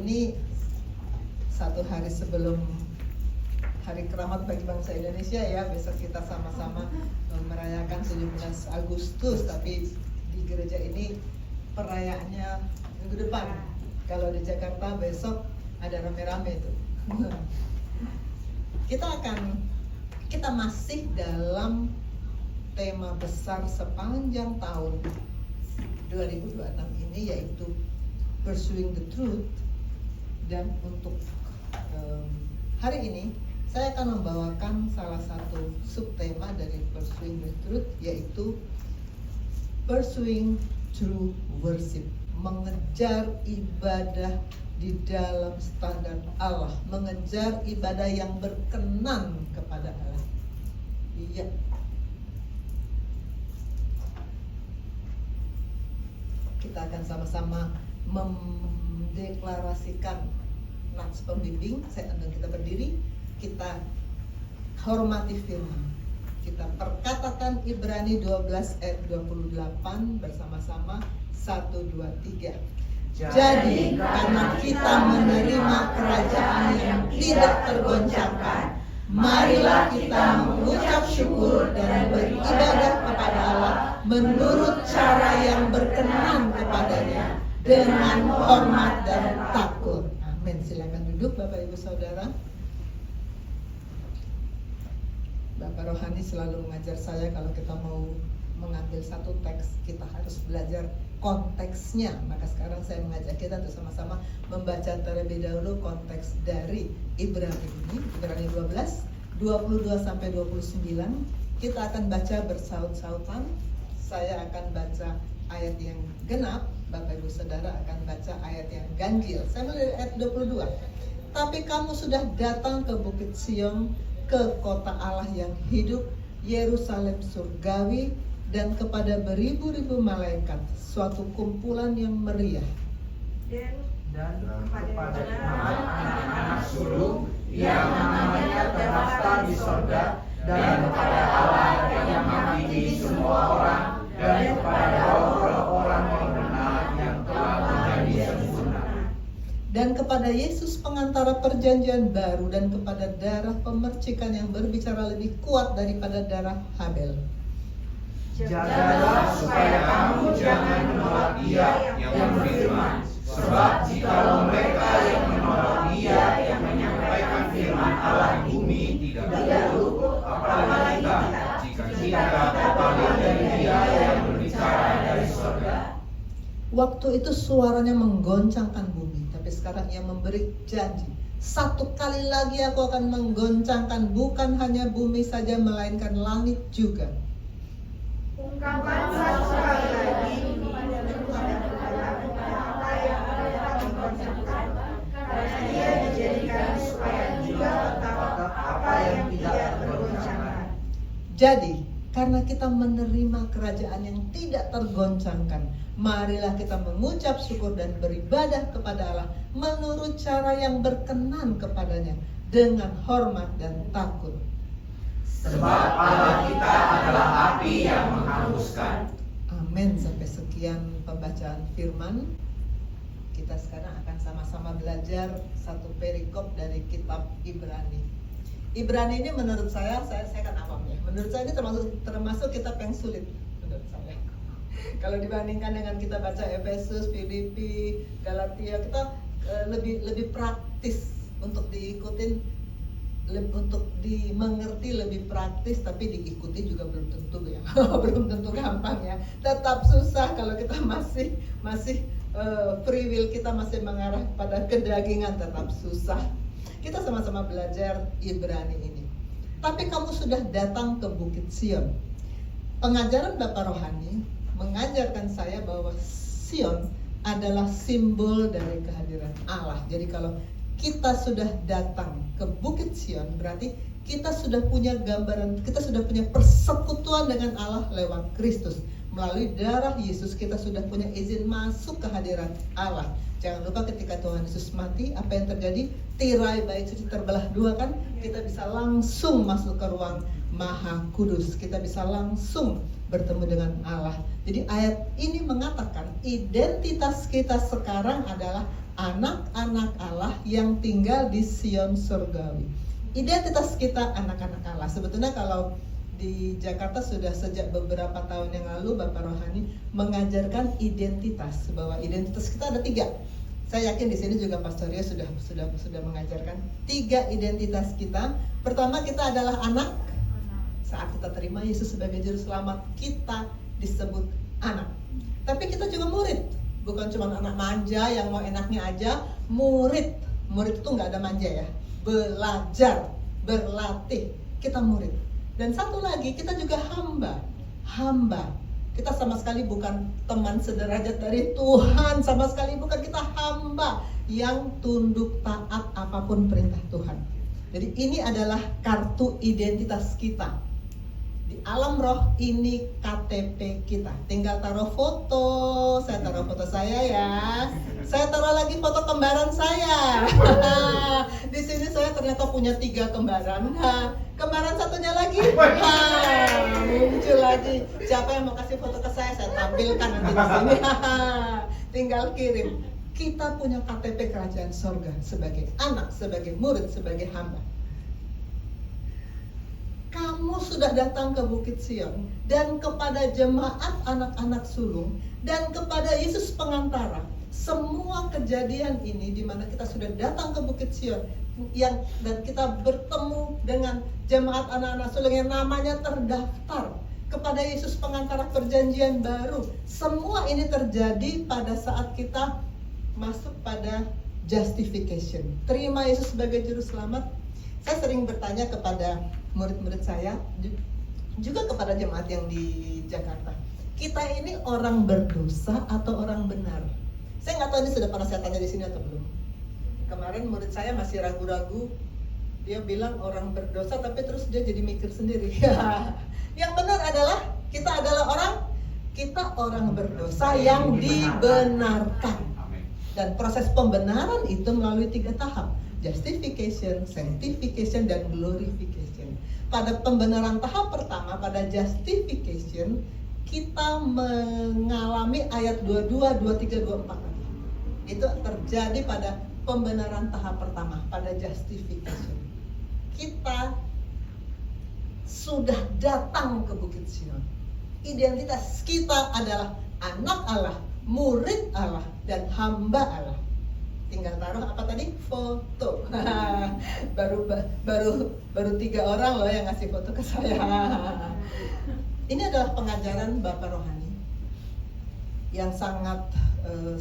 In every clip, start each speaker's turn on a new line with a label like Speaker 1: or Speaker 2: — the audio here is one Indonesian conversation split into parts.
Speaker 1: ini satu hari sebelum Hari Keramat bagi bangsa Indonesia ya. Besok kita sama-sama merayakan 17 Agustus, tapi di gereja ini perayaannya minggu depan. Kalau di Jakarta besok ada rame-rame itu. Kita masih dalam tema besar sepanjang tahun 2026 ini, yaitu Pursuing the Truth. Dan untuk hari ini saya akan membawakan salah satu subtema dari Pursuing the Truth, yaitu Pursuing True Worship, mengejar ibadah di dalam standar Allah, mengejar ibadah yang berkenan kepada Allah. Iya. Kita akan sama-sama mendeklarasikan nats pembimbing. Saya undang kita berdiri, kita hormati firman. Kita perkatakan Ibrani 12 ayat 28 bersama-sama. 1, 2, 3. Jadi karena kita menerima kerajaan yang tidak tergoncangkan, marilah kita mengucap syukur dan beribadah kepada Allah menurut cara yang berkenan kepadanya dengan hormat dan takut. Amin. Silakan duduk Bapak Ibu Saudara. Bapak Rohani selalu mengajar saya kalau kita mau mengambil satu teks, kita harus belajar konteksnya. Maka sekarang saya mengajak kita untuk sama-sama membaca terlebih dahulu konteks dari Ibrani ini, Ibrani 12, 22 sampai 29. Kita akan baca bersaut-sautan. Saya akan baca ayat yang genap, Bapak Ibu Saudara akan baca ayat yang ganjil. Saya mulai dari ayat 22. Tapi kamu sudah datang ke Bukit Sion, ke kota Allah yang hidup, Yerusalem surgawi, dan kepada beribu-ribu malaikat, suatu kumpulan yang meriah.
Speaker 2: Dan kepada anak-anak sulung yang namanya terdaftar di sorga, dan kepada Allah yang menghakimi semua orang, dan kepada roh-roh orang yang benar yang telah menjadi sempurna,
Speaker 1: dan kepada Yesus pengantara perjanjian baru, dan kepada darah pemercikan yang berbicara lebih kuat daripada darah Habel.
Speaker 2: Jagalah supaya kamu jangan menolak Dia yang berfirman, sebab jikalau mereka yang menolak Dia yang menyampaikan firman Allah di bumi tidak luput, apalagi kita, jika kita kembali dari Dia yang berbicara dari surga.
Speaker 1: Waktu itu suaranya menggoncangkan bumi, tapi sekarang Ia memberi janji, satu kali lagi aku akan menggoncangkan bukan hanya bumi saja, melainkan langit juga.
Speaker 3: Ungkapkan satu kali lagi kepada apa yang telah digoncangkan, karena Dia dijadikan supaya juga tetap apa yang tidak tergoncangkan.
Speaker 1: Jadi, karena kita menerima kerajaan yang tidak tergoncangkan, marilah kita mengucap syukur dan beribadah kepada Allah menurut cara yang berkenan kepadanya dengan hormat dan takut.
Speaker 2: Sebab Allah kita adalah api yang menghanguskan.
Speaker 1: Amin. Sampai sekian pembacaan firman. Kita sekarang akan sama-sama belajar satu perikop dari kitab Ibrani. Ibrani ini menurut saya kan awam ya. Menurut saya ini termasuk kitab yang sulit menurut saya. Kalau dibandingkan dengan kita baca Efesus, Filipi, Galatia, kita lebih praktis untuk diikutin, untuk dimengerti lebih praktis, tapi diikuti juga belum tentu ya. Belum tentu gampang ya. Tetap susah kalau kita masih free will kita masih mengarah pada kedagingan, tetap susah. Kita sama-sama belajar Ibrani ini. Tapi kamu sudah datang ke Bukit Sion. Pengajaran Bapak Rohani mengajarkan saya bahwa Sion adalah simbol dari kehadiran Allah. Jadi kalau kita sudah datang ke Bukit Sion, berarti kita sudah punya gambaran, kita sudah punya persekutuan dengan Allah lewat Kristus. Melalui darah Yesus kita sudah punya izin masuk ke hadirat Allah. Jangan lupa ketika Tuhan Yesus mati, apa yang terjadi? Tirai bait suci terbelah dua kan? Kita bisa langsung masuk ke ruang Maha Kudus. Kita bisa langsung bertemu dengan Allah. Jadi ayat ini mengatakan identitas kita sekarang adalah anak-anak Allah yang tinggal di Sion surgawi. Identitas kita anak-anak Allah. Sebetulnya kalau di Jakarta sudah sejak beberapa tahun yang lalu Bapak Rohani mengajarkan identitas, bahwa identitas kita ada 3. Saya yakin di sini juga Pastor Rio sudah mengajarkan 3 identitas kita. Pertama, kita adalah anak. Saat kita terima Yesus sebagai juru selamat, kita disebut anak. Tapi kita juga murid. Bukan cuma anak manja yang mau enaknya aja, murid. Murid itu nggak ada manja ya. Belajar, berlatih, kita murid. Dan satu lagi, kita juga hamba. Kita sama sekali bukan teman sederajat dari Tuhan, sama sekali bukan, kita hamba yang tunduk taat apapun perintah Tuhan. Jadi ini adalah kartu identitas kita. Di alam roh ini KTP kita. Tinggal taruh foto. Saya taruh foto saya ya. Saya taruh lagi foto kembaran saya. Di sini saya ternyata punya 3 kembaran. Kembaran satunya lagi. Muncul lagi. Siapa yang mau kasih foto ke saya tampilkan nanti di sini. Tinggal kirim. Kita punya KTP kerajaan sorga sebagai anak, sebagai murid, sebagai hamba. Kamu sudah datang ke Bukit Sion, dan kepada jemaat anak-anak sulung, dan kepada Yesus pengantara. Semua kejadian ini di mana kita sudah datang ke Bukit Sion dan kita bertemu dengan jemaat anak-anak sulung yang namanya terdaftar kepada Yesus pengantara perjanjian baru. Semua ini terjadi pada saat kita masuk pada justification. Terima Yesus sebagai juru selamat. Saya sering bertanya kepada murid-murid saya, juga kepada jemaat yang di Jakarta, kita ini orang berdosa atau orang benar? Saya nggak tahu ini sudah pernah saya tanya di sini atau belum. Kemarin murid saya masih ragu-ragu, dia bilang orang berdosa, tapi terus dia jadi mikir sendiri. Yang benar adalah kita adalah orang berdosa yang dibenarkan. Dan proses pembenaran itu melalui 3 tahap: justification, sanctification, dan glorification. Pada pembenaran tahap pertama, pada justification, kita mengalami ayat 22, 23, 24 tadi. Itu terjadi pada pembenaran tahap pertama, pada justification. Kita sudah datang ke Bukit Sion. Identitas kita adalah anak Allah, murid Allah, dan hamba Allah. Tinggal taruh apa tadi? Foto. baru 3 orang loh yang ngasih foto ke saya. Ini adalah pengajaran Bapak Rohani yang sangat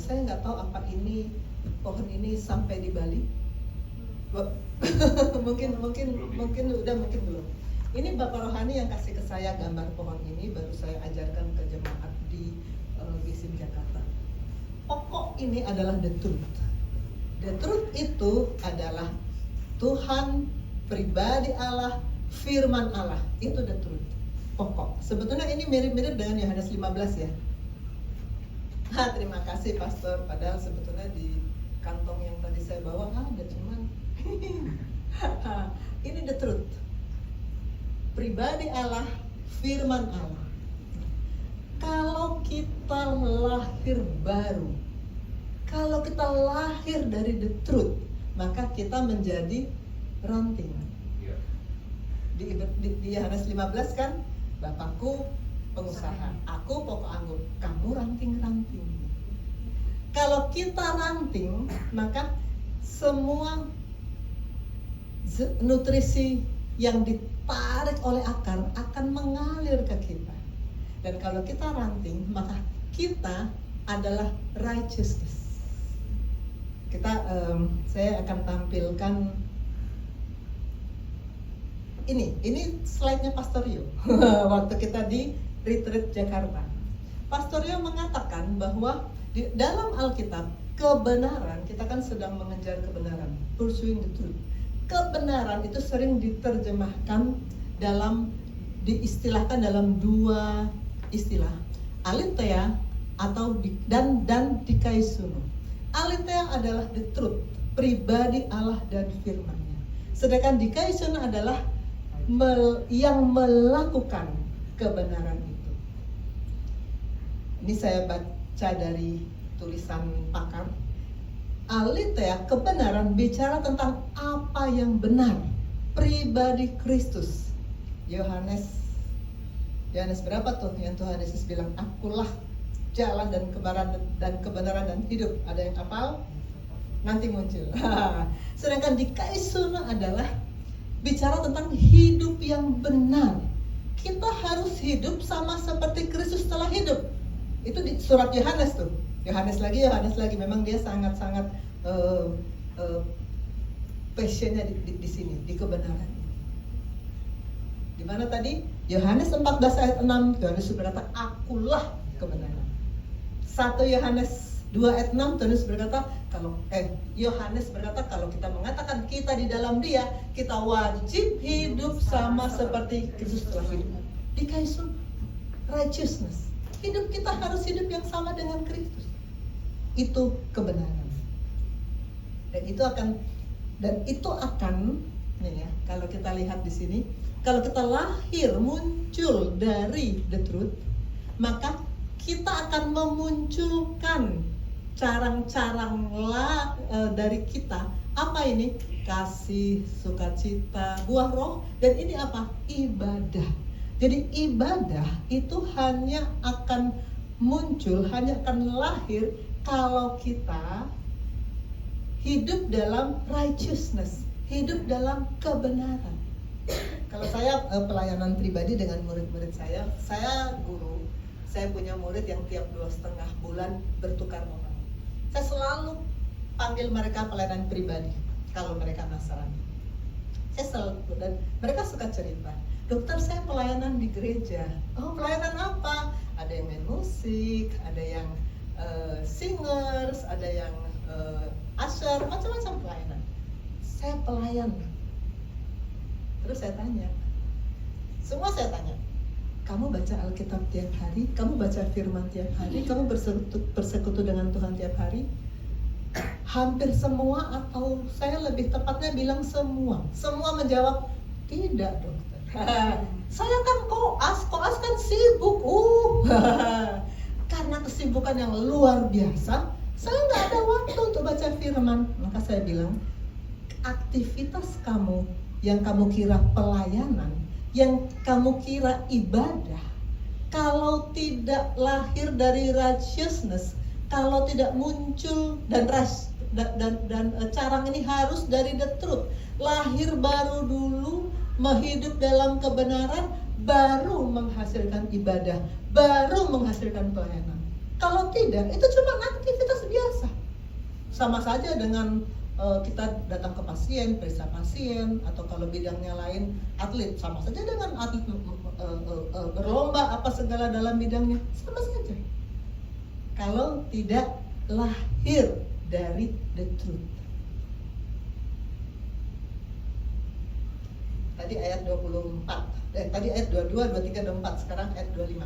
Speaker 1: saya nggak tahu apa ini pohon ini sampai di Bali. mungkin belum. Ini Bapak Rohani yang kasih ke saya gambar pohon ini, baru saya ajarkan ke jemaat di Gisim Jakarta. Pokok ini adalah the truth. The truth itu adalah Tuhan, pribadi Allah, firman Allah. Itu the truth, pokok. Sebetulnya ini mirip-mirip dengan Yohanes 15 ya. Terima kasih Pastor. Padahal sebetulnya di kantong yang tadi saya bawa ada, cuman ini the truth. Pribadi Allah, firman Allah. Kalau kita lahir baru, kalau kita lahir dari the truth, maka kita menjadi ranting. Di Yohanes 15 kan, Bapakku pengusaha, aku pokok anggur, kamu ranting-ranting. Kalau kita ranting, maka semua nutrisi yang ditarik oleh akar akan mengalir ke kita. Dan kalau kita ranting, maka kita adalah righteousness. Saya akan tampilkan ini slide-nya Pastor Rio waktu kita di retreat Jakarta. Pastor Rio mengatakan bahwa di dalam Alkitab, kebenaran, kita kan sedang mengejar kebenaran, pursuing the truth. Kebenaran itu sering diterjemahkan diistilahkan dalam 2 istilah, aletheia atau dan dikaisuno. Aletheia adalah the truth, pribadi Allah dan firman-Nya. Sedangkan dikaisuno adalah yang melakukan kebenaran itu. Ini saya baca dari tulisan pakar. Aletheia, kebenaran, bicara tentang apa yang benar, pribadi Kristus. Yohanes berapa tuh yang Tuhan Yesus bilang, akulah jalan dan kebenaran dan hidup. Ada yang hafal? Nanti muncul. Sedangkan di Kaisuna adalah bicara tentang hidup yang benar. Kita harus hidup sama seperti Kristus telah hidup. Itu di surat Yohanes tuh. Yohanes lagi. Memang dia sangat-sangat passionnya di sini, di kebenaran. Di mana tadi? Yohanes 14 ayat 6, Yohanes berkata, akulah kebenaran. 1 Yohanes 2 ayat 6, Yohanes berkata, kalau kita mengatakan kita di dalam Dia, kita wajib hidup sama seperti Kristus telah hidup. Di Kaisun, righteousness. Hidup kita harus hidup yang sama dengan Kristus. Itu kebenaran. Dan itu akan nih ya, kalau kita lihat di sini, kalau kita lahir muncul dari the truth, maka kita akan memunculkan carang-carang dari kita. Apa ini? Kasih, sukacita, buah roh. Dan ini apa? Ibadah. Jadi ibadah itu hanya akan muncul, hanya akan lahir kalau kita hidup dalam righteousness, hidup dalam kebenaran. Kalau saya pelayanan pribadi dengan murid-murid saya guru, saya punya murid yang tiap 2,5 bulan bertukar moral. Saya selalu panggil mereka pelayanan pribadi kalau mereka Nasrani. Saya selalu, dan mereka suka cerita, dokter saya pelayanan di gereja. Oh, pelayanan apa? Ada yang main musik, ada yang singers, ada yang usher, macam-macam pelayanan. Saya pelayan. Terus saya tanya, kamu baca Alkitab tiap hari, kamu baca firman tiap hari, kamu bersekutu dengan Tuhan tiap hari? Hampir semua, atau saya lebih tepatnya bilang semua menjawab, tidak dokter. Saya kan koas kan sibuk. Karena kesibukan yang luar biasa, saya nggak ada waktu untuk baca firman. Maka saya bilang, aktivitas kamu yang kamu kira pelayanan, yang kamu kira ibadah, kalau tidak lahir dari righteousness, kalau tidak muncul dan carang ini harus dari the truth, lahir baru dulu, menghidup dalam kebenaran, baru menghasilkan ibadah, baru menghasilkan pelayanan. Kalau tidak, itu cuma aktivitas biasa. Sama saja dengan kita datang ke pasien, periksa pasien, atau kalau bidangnya lain atlet, sama saja dengan atlet berlomba apa segala dalam bidangnya, sama saja. Kalau tidak lahir dari the truth. Tadi ayat 24, tadi ayat 22, 23, 24, sekarang ayat 25.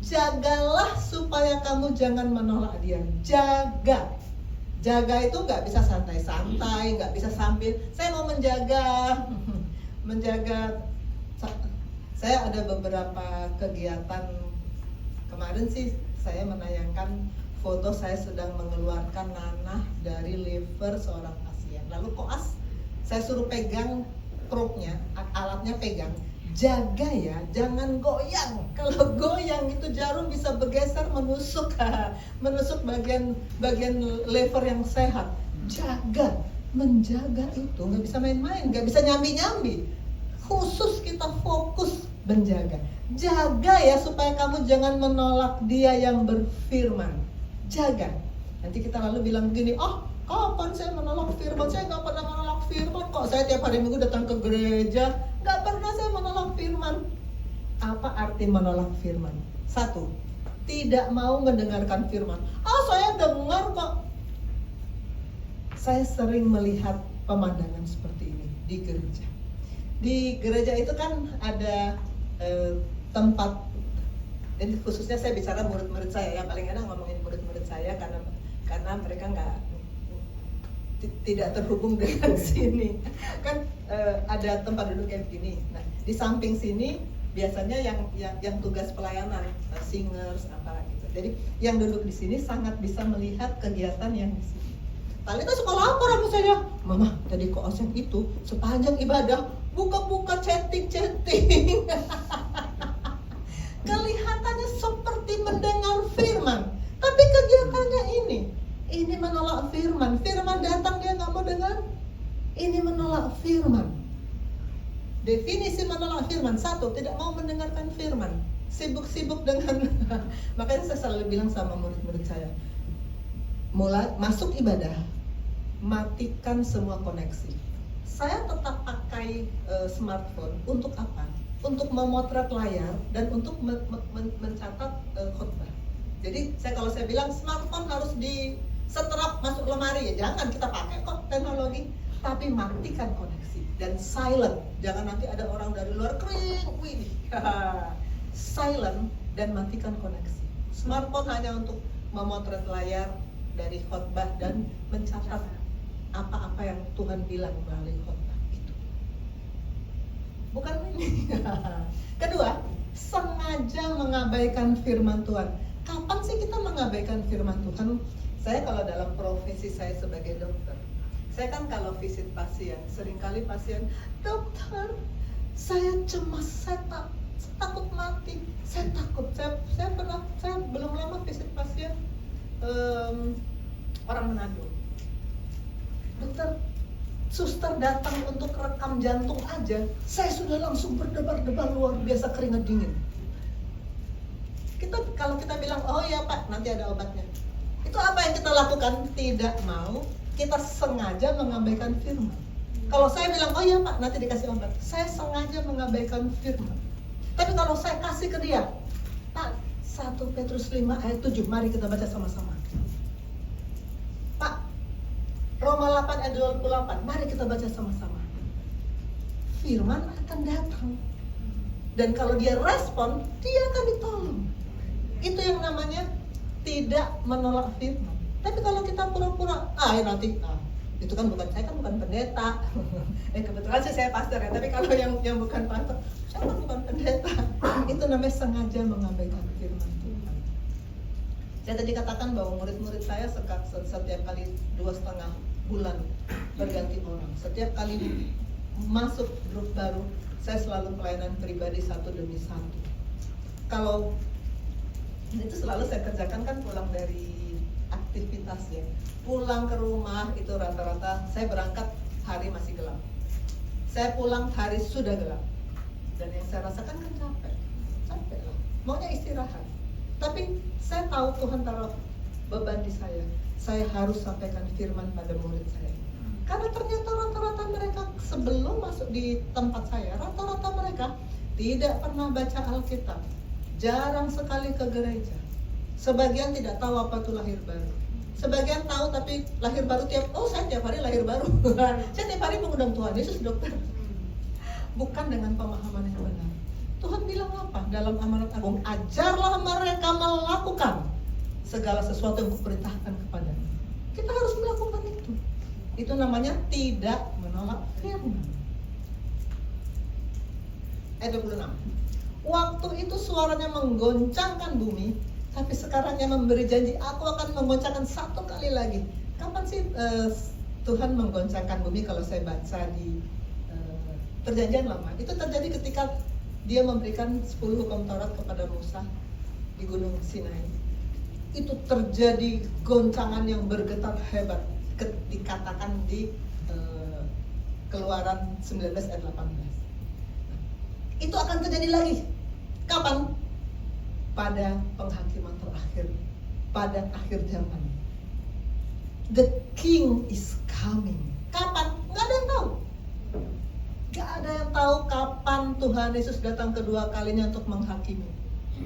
Speaker 1: Jagalah supaya kamu jangan menolak Dia. Jaga itu nggak bisa santai-santai, nggak bisa sambil saya mau menjaga. Saya ada beberapa kegiatan kemarin sih, saya menayangkan foto saya sedang mengeluarkan nanah dari liver seorang pasien. Lalu koas saya suruh pegang probe-nya, alatnya pegang. Jaga ya, jangan goyang. Kalau goyang itu jarum bisa bergeser menusuk bagian lever yang sehat. Menjaga itu nggak bisa main-main, nggak bisa nyambi-nyambi. Khusus kita fokus menjaga. Jaga ya supaya kamu jangan menolak Dia yang berfirman. Jaga. Nanti kita lalu bilang begini, kapan saya menolak firman? Saya nggak pernah menolak firman kok. Saya tiap hari Minggu datang ke gereja, nggak pernah saya menolak firman. Apa arti menolak firman? 1, tidak mau mendengarkan firman. Saya dengar kok. Saya sering melihat pemandangan seperti ini di gereja. Di gereja itu kan ada tempat, dan khususnya saya bicara murid-murid saya, yang paling enak ngomongin murid-murid saya karena mereka tidak terhubung dengan sini kan. Ada tempat duduk kayak begini. Nah, di samping sini biasanya yang tugas pelayanan, singers apa gitu. Jadi yang duduk di sini sangat bisa melihat kegiatan yang di sini. Talita suka lapor sama saya, Mama tadi kooseng itu sepanjang ibadah buka-buka chatting. Kelihatannya seperti mendengar firman, tapi kegiatannya ini menolak firman. Firman datang dia nggak mau dengar. Ini menolak firman. Definisi menolak firman, 1, tidak mau mendengarkan firman. Sibuk-sibuk dengan makanya saya selalu bilang sama murid-murid saya, mulai masuk ibadah, matikan semua koneksi. Saya tetap pakai smartphone untuk apa? Untuk memotret layar dan untuk mencatat khotbah. Jadi kalau saya bilang smartphone harus disetrap masuk lemari, ya jangan, kita pakai kok teknologi, tapi matikan koneksi dan silent. Jangan nanti ada orang dari luar kering, wih, silent dan matikan koneksi. Smartphone hanya untuk memotret layar dari khotbah dan mencatat apa-apa yang Tuhan bilang melalui khotbah itu. Bukan ini. Kedua, sengaja mengabaikan firman Tuhan. Kapan sih kita mengabaikan firman Tuhan? Saya kalau dalam profesi saya sebagai dokter, saya kan kalau visit pasien, seringkali pasien, dokter, saya cemas, saya takut mati, saya takut. Saya belum lama visit pasien orang Manado. Dokter, suster datang untuk rekam jantung aja, saya sudah langsung berdebar-debar luar biasa, keringat dingin. Kalau kita bilang, oh ya Pak, nanti ada obatnya, itu apa yang kita lakukan? Tidak mau, kita sengaja mengabaikan firman. Kalau saya bilang, oh ya Pak, nanti dikasih obat, saya sengaja mengabaikan firman. Tapi kalau saya kasih ke dia, Pak, 1 Petrus 5 ayat 7, mari kita baca sama-sama. Pak, Roma 8 ayat 28, mari kita baca sama-sama. Firman akan datang. Dan kalau dia respon, dia akan ditolong. Itu yang namanya tidak menolak firman. Tapi kalau kita pura-pura, nanti, itu kan saya kan bukan pendeta. Kebetulan sih saya pastor ya, tapi kalau yang bukan pastor, saya kan bukan pendeta. Itu namanya sengaja mengabaikan firman Tuhan. Saya tadi katakan bahwa murid-murid saya setiap kali 2,5 bulan berganti orang. Setiap kali masuk grup baru, saya selalu pelayanan pribadi 1 demi 1. Kalau itu selalu saya kerjakan kan pulang dari aktivitas ya. Pulang ke rumah itu rata-rata saya berangkat hari masih gelap. Saya pulang hari sudah gelap. Dan yang saya rasakan kan capek lah. Maunya istirahat. Tapi saya tahu Tuhan taruh beban di saya. Saya harus sampaikan firman pada murid saya. Karena ternyata rata-rata mereka sebelum masuk di tempat saya, rata-rata mereka tidak pernah baca Alkitab. Jarang sekali ke gereja. Sebagian tidak tahu apa itu lahir baru. Sebagian tahu tapi lahir baru saya tiap hari lahir baru. Saya tiap hari mengundang Tuhan Yesus, dokter. Bukan dengan pemahaman yang benar. Tuhan bilang apa dalam amanat agung? Ajarlah mereka melakukan segala sesuatu yang kuperintahkan kepadanya. Kita harus melakukan itu. Itu namanya tidak menolak firman. Ayat 26. Waktu itu suaranya menggoncangkan bumi, tapi sekarang yang memberi janji, aku akan menggoncangkan 1 kali lagi. Kapan sih Tuhan menggoncangkan bumi? Kalau saya baca di Perjanjian Lama, itu terjadi ketika dia memberikan 10 hukum Taurat kepada Musa di Gunung Sinai. Itu terjadi goncangan yang bergetar hebat, dikatakan di Keluaran 19 ayat 18. Itu akan terjadi lagi. Kapan? Pada penghakiman terakhir, pada akhir zaman. The King is coming. Kapan? Nggak ada yang tahu. Nggak ada yang tahu kapan Tuhan Yesus datang kedua kalinya untuk menghakimi.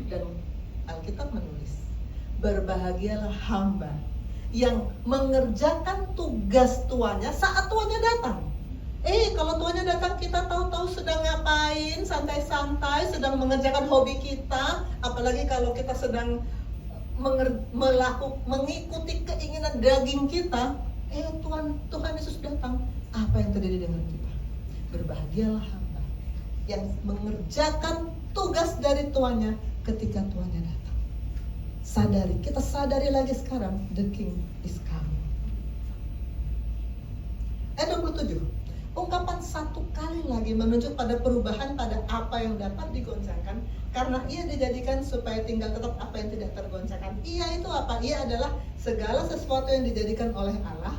Speaker 1: Dan Alkitab menulis, berbahagialah hamba yang mengerjakan tugas tuannya saat tuannya datang. Kalau tuannya datang kita tahu-tahu sedang ngapain, santai-santai, sedang mengerjakan hobi kita. Apalagi kalau kita sedang mengikuti keinginan daging kita. Tuhan Yesus datang, apa yang terjadi dengan kita? Berbahagialah hamba yang mengerjakan tugas dari tuannya ketika tuannya datang. Kita sadari lagi sekarang, the King is coming. Ayat 27. Ungkapan satu kali lagi menunjuk pada perubahan pada apa yang dapat digoncangkan, karena ia dijadikan supaya tinggal tetap apa yang tidak tergoncangkan. Ia itu apa? Ia adalah segala sesuatu yang dijadikan oleh Allah.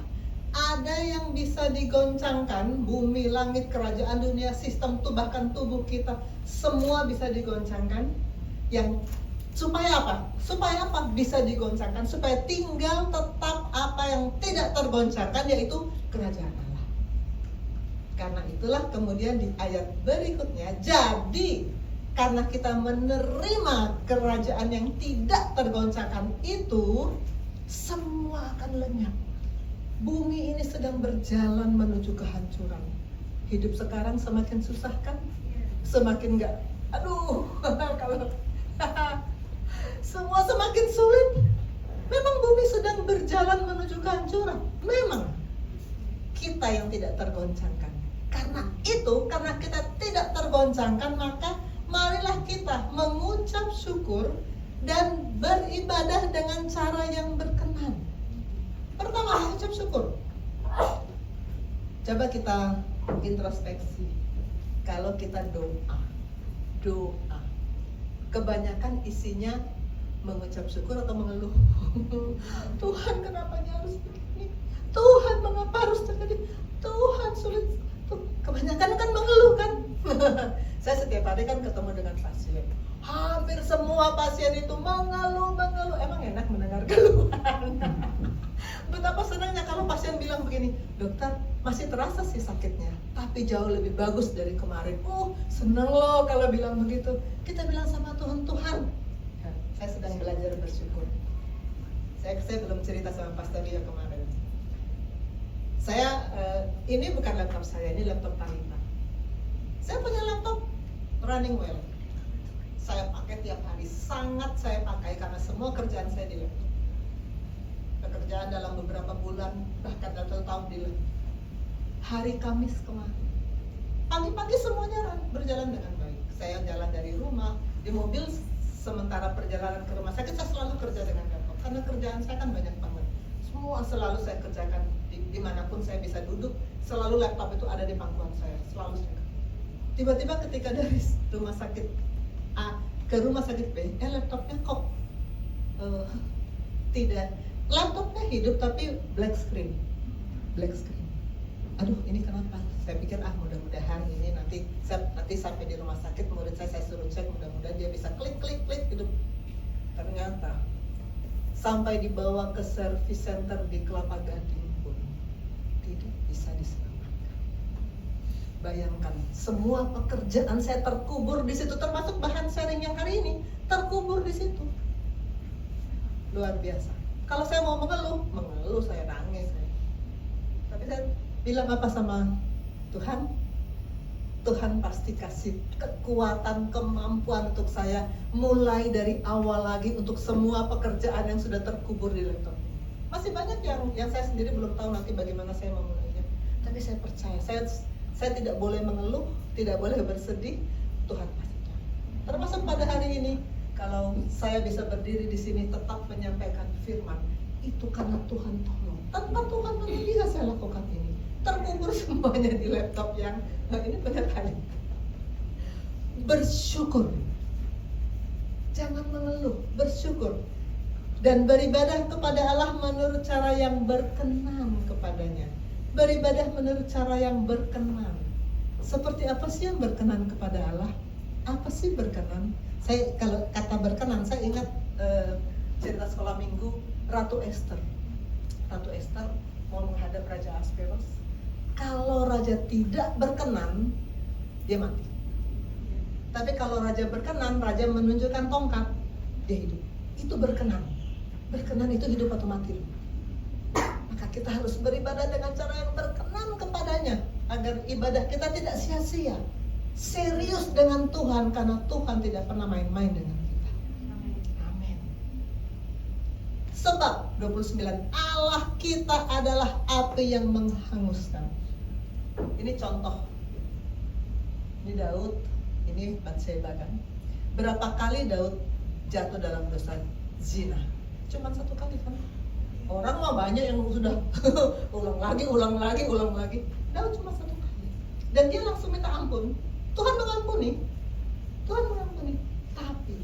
Speaker 1: Ada yang bisa digoncangkan, bumi, langit, kerajaan dunia, sistem tubuh, bahkan tubuh kita, semua bisa digoncangkan. Yang supaya apa? Supaya apa? Bisa digoncangkan, supaya tinggal tetap apa yang tidak tergoncangkan, yaitu kerajaan Allah. Karena itulah kemudian di ayat berikutnya, jadi karena kita menerima kerajaan yang tidak tergoncangkan itu, semua akan lenyap. Bumi ini sedang berjalan menuju kehancuran. Hidup sekarang semakin susah kan? Semakin enggak, aduh, kalau semua semakin sulit. Memang bumi sedang berjalan menuju kehancuran. Memang kita yang tidak tergoncangkan. Karena itu, karena kita tidak tergoncangkan, maka marilah kita mengucap syukur dan beribadah dengan cara yang berkenan. Pertama, mengucap syukur. Coba kita introspeksi. Kalau kita doa, kebanyakan isinya mengucap syukur atau mengeluh. Tuhan, kenapa harus begini? Tuhan, mengapa harus terjadi? Tuhan, sulit. Kebanyakan kan mengeluh kan. Saya setiap hari kan ketemu dengan pasien. Hampir semua pasien itu mengeluh. Emang enak mendengar keluhan. Betapa senangnya kalau pasien bilang begini, dokter masih terasa sih sakitnya, tapi jauh lebih bagus dari kemarin. Seneng loh kalau bilang begitu. Kita bilang sama Tuhan, Tuhan, saya sedang belajar bersyukur. Saya belum cerita sama Pastor Dia kemarin. Saya, ini bukan laptop saya, ini laptop Talita. Saya punya laptop running well. Saya pakai tiap hari, sangat saya pakai karena semua kerjaan saya di laptop. Pekerjaan dalam beberapa bulan, bahkan dalam tahun di laptop. Hari Kamis kemarin, pagi-pagi semuanya berjalan dengan baik. Saya jalan dari rumah, di mobil, sementara perjalanan ke rumah sakit, saya selalu kerja dengan laptop. Karena kerjaan saya kan banyak banget. Semua selalu saya kerjakan dimanapun saya bisa duduk, selalu laptop itu ada di pangkuan saya, selalu saya. Tiba-tiba ketika dari rumah sakit A ke rumah sakit B, laptopnya kok tidak, laptopnya hidup tapi black screen. Aduh, ini kenapa? Saya pikir mudah-mudahan ini nanti sampai di rumah sakit murid saya suruh cek, mudah-mudahan dia bisa klik hidup. Ternyata sampai dibawa ke service center di Kelapa Gading pun tidak bisa diselamatkan. Bayangkan, semua pekerjaan saya terkubur di situ, termasuk bahan sharing yang hari ini terkubur di situ. Luar biasa. Kalau saya mau mengeluh saya nangis. Tapi saya bilang apa sama Tuhan? Tuhan pasti kasih kekuatan, kemampuan untuk saya mulai dari awal lagi untuk semua pekerjaan yang sudah terkubur di laptop. Masih banyak yang saya sendiri belum tahu nanti bagaimana saya memulainya. Tapi saya percaya, saya tidak boleh mengeluh, tidak boleh bersedih. Tuhan pasti tahu. Termasuk pada hari ini, kalau saya bisa berdiri di sini tetap menyampaikan firman, itu karena Tuhan tolong. Tanpa Tuhan mana bisa saya lakukan ini? Terkubur semuanya di laptop yang ini benar kali. Bersyukur, jangan mengeluh, bersyukur dan beribadah kepada Allah menurut cara yang berkenan kepadanya. Beribadah menurut cara yang berkenan. Seperti apa sih yang berkenan kepada Allah? Apa sih berkenan? Saya kalau kata berkenan, saya ingat cerita sekolah minggu Ratu Esther. Ratu Esther mau menghadap Raja Asperos. Kalau raja tidak berkenan, dia mati. Tapi kalau raja berkenan, raja menunjukkan tongkat, dia hidup. Itu berkenan. Berkenan itu hidup atau mati. Maka kita harus beribadah dengan cara yang berkenan kepadanya, agar ibadah kita tidak sia-sia. Serius dengan Tuhan, karena Tuhan tidak pernah main-main dengan kita. Amin. Sebab 29, Allah kita adalah api yang menghanguskan. Ini contoh. Ini Daud, ini Batseba kan. Berapa kali Daud jatuh dalam dosa zina? Cuma satu kali kan? Orang mah banyak yang sudah ulang lagi. Daud cuma 1 kali. Dan dia langsung minta ampun. Tuhan mengampuni. Tapi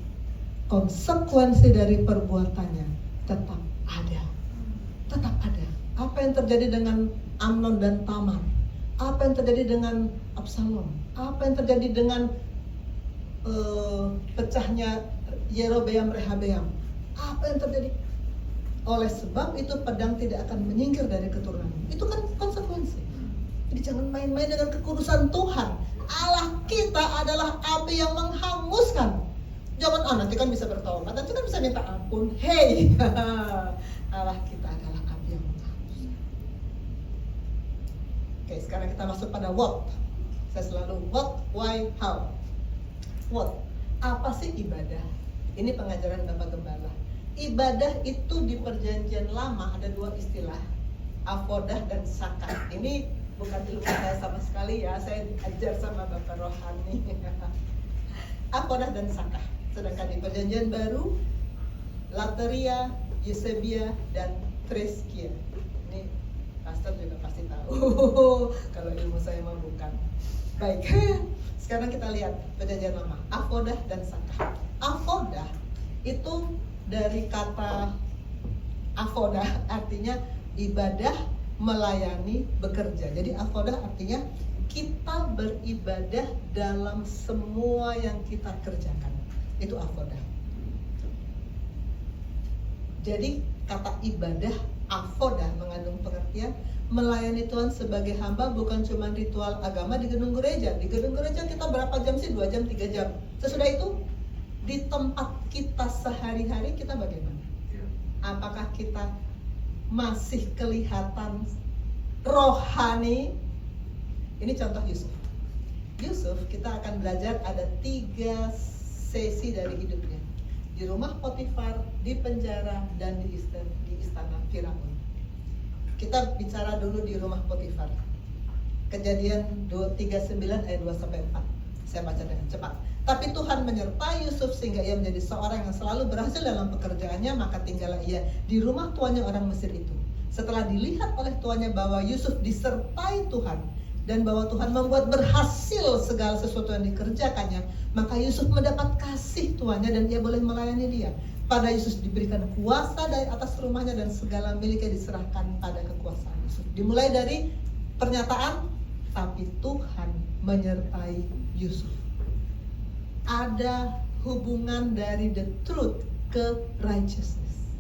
Speaker 1: konsekuensi dari perbuatannya tetap ada. Apa yang terjadi dengan Amnon dan Tamar? Apa yang terjadi dengan Absalom? Apa yang terjadi dengan pecahnya Yerobeam Rehabeam? Apa yang terjadi? Oleh sebab itu pedang tidak akan menyingkir dari keturunan. Itu kan konsekuensi. Jadi jangan main-main dengan kekudusan Tuhan. Allah kita adalah api yang menghanguskan. Jangan nanti kan bisa bertobat, nanti kan bisa minta ampun. Hey, Allah kita adalah api yang menghanguskan. Oke, sekarang kita masuk pada what. Saya selalu what, why, how. What? Apa sih ibadah? Ini pengajaran Bapak Gembala. Ibadah itu di perjanjian lama ada 2 istilah, avodah dan sakah. Ini bukan ilmu saya sama sekali ya, saya diajar sama Bapak Rohani. Avodah dan sakah. Sedangkan di perjanjian baru, Lateria, Eusebia, dan Treskia. Ini pastor juga pasti tahu. Kalau ilmu saya mah bukan. Baik, sekarang kita lihat perjanjian lama, avodah dan sakah. Avodah itu dari kata avodah, artinya ibadah, melayani, bekerja. Jadi avodah artinya kita beribadah dalam semua yang kita kerjakan. Itu avodah. Jadi kata ibadah, avodah mengandung pengertian melayani Tuhan sebagai hamba, bukan cuma ritual agama di gedung gereja. Di gedung gereja kita berapa jam sih? 2 jam, 3 jam. Sesudah itu di tempat kita sehari-hari kita bagaimana? Apakah kita masih kelihatan rohani? Ini contoh Yusuf. Yusuf kita akan belajar ada 3 sesi dari hidupnya. Di rumah Potifar, di penjara, dan di istana Firaun. Kita bicara dulu di rumah Potifar. Kejadian 39 ayat 2-4. Saya baca dengan cepat. Tapi Tuhan menyertai Yusuf sehingga ia menjadi seorang yang selalu berhasil dalam pekerjaannya, maka tinggallah ia di rumah tuannya orang Mesir itu. Setelah dilihat oleh tuannya bahwa Yusuf disertai Tuhan dan bahwa Tuhan membuat berhasil segala sesuatu yang dikerjakannya, maka Yusuf mendapat kasih tuannya dan ia boleh melayani dia. Pada Yusuf diberikan kuasa dari atas rumahnya dan segala miliknya diserahkan pada kekuasaan Yusuf. Dimulai dari pernyataan, tapi Tuhan menyertai Yusuf. Ada hubungan dari the truth ke righteousness.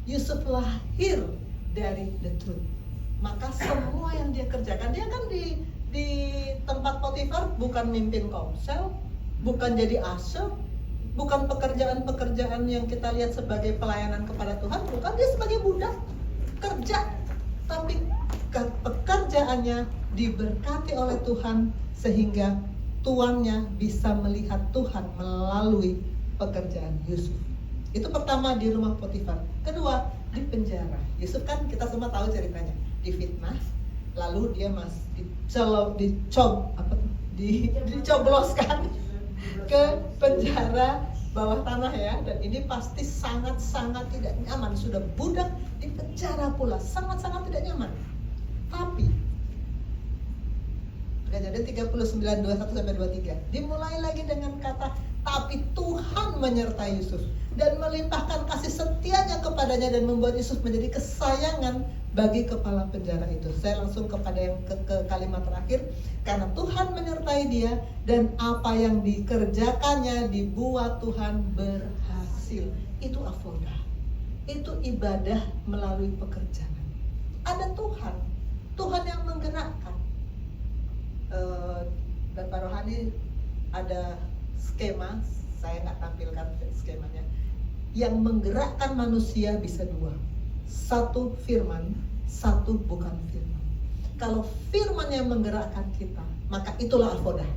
Speaker 1: Yusuf lahir dari the truth. Maka semua yang dia kerjakan, dia kan di tempat Potifar bukan mimpin komsel, bukan jadi asyaf, bukan pekerjaan-pekerjaan yang kita lihat sebagai pelayanan kepada Tuhan, bukan, dia sebagai budak kerja, tapi pekerjaannya diberkati oleh Tuhan sehingga tuannya bisa melihat Tuhan melalui pekerjaan Yusuf. Itu pertama di rumah Potifar. Kedua, di penjara. Yusuf kan kita semua tahu ceritanya, difitnah, lalu dia dicobloskan ke penjara bawah tanah ya, dan ini pasti sangat-sangat tidak nyaman. Sudah budak di penjara pula, sangat-sangat tidak nyaman. Tapi Kejadian 39 21-23 dimulai lagi dengan kata tapi Tuhan menyertai Yusuf dan melimpahkan kasih setianya kepadanya dan membuat Yusuf menjadi kesayangan bagi kepala penjara itu. Saya langsung kepada yang ke kalimat terakhir, karena Tuhan menyertai dia dan apa yang dikerjakannya dibuat Tuhan berhasil. Itu avodah, itu ibadah melalui pekerjaan. Ada Tuhan yang menggerakkan. Bapak Rohani ada skema, saya nggak tampilkan skemanya, yang menggerakkan manusia bisa 2, 1 firman, 1 bukan firman. Kalau firman yang menggerakkan kita, maka itulah avodah.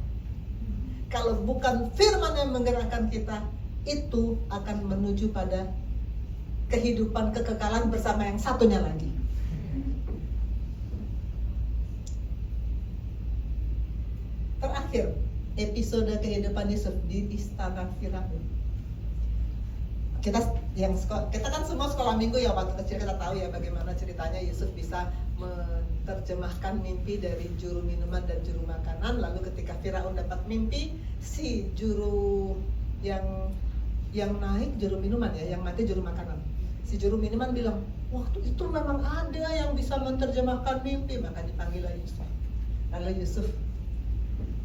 Speaker 1: Kalau bukan firman yang menggerakkan kita, itu akan menuju pada kehidupan kekekalan bersama yang satunya lagi. Terakhir, episode kehidupan Yusuf di istana Firaun. kita kan semua sekolah minggu ya, waktu kecil kita tahu ya bagaimana ceritanya Yusuf bisa menerjemahkan mimpi dari juru minuman dan juru makanan. Lalu ketika Firaun dapat mimpi, si juru yang naik juru minuman ya, yang mati juru makanan. Si juru minuman bilang, waktu itu memang ada yang bisa menerjemahkan mimpi, maka dipanggillah Yusuf. Lalu Yusuf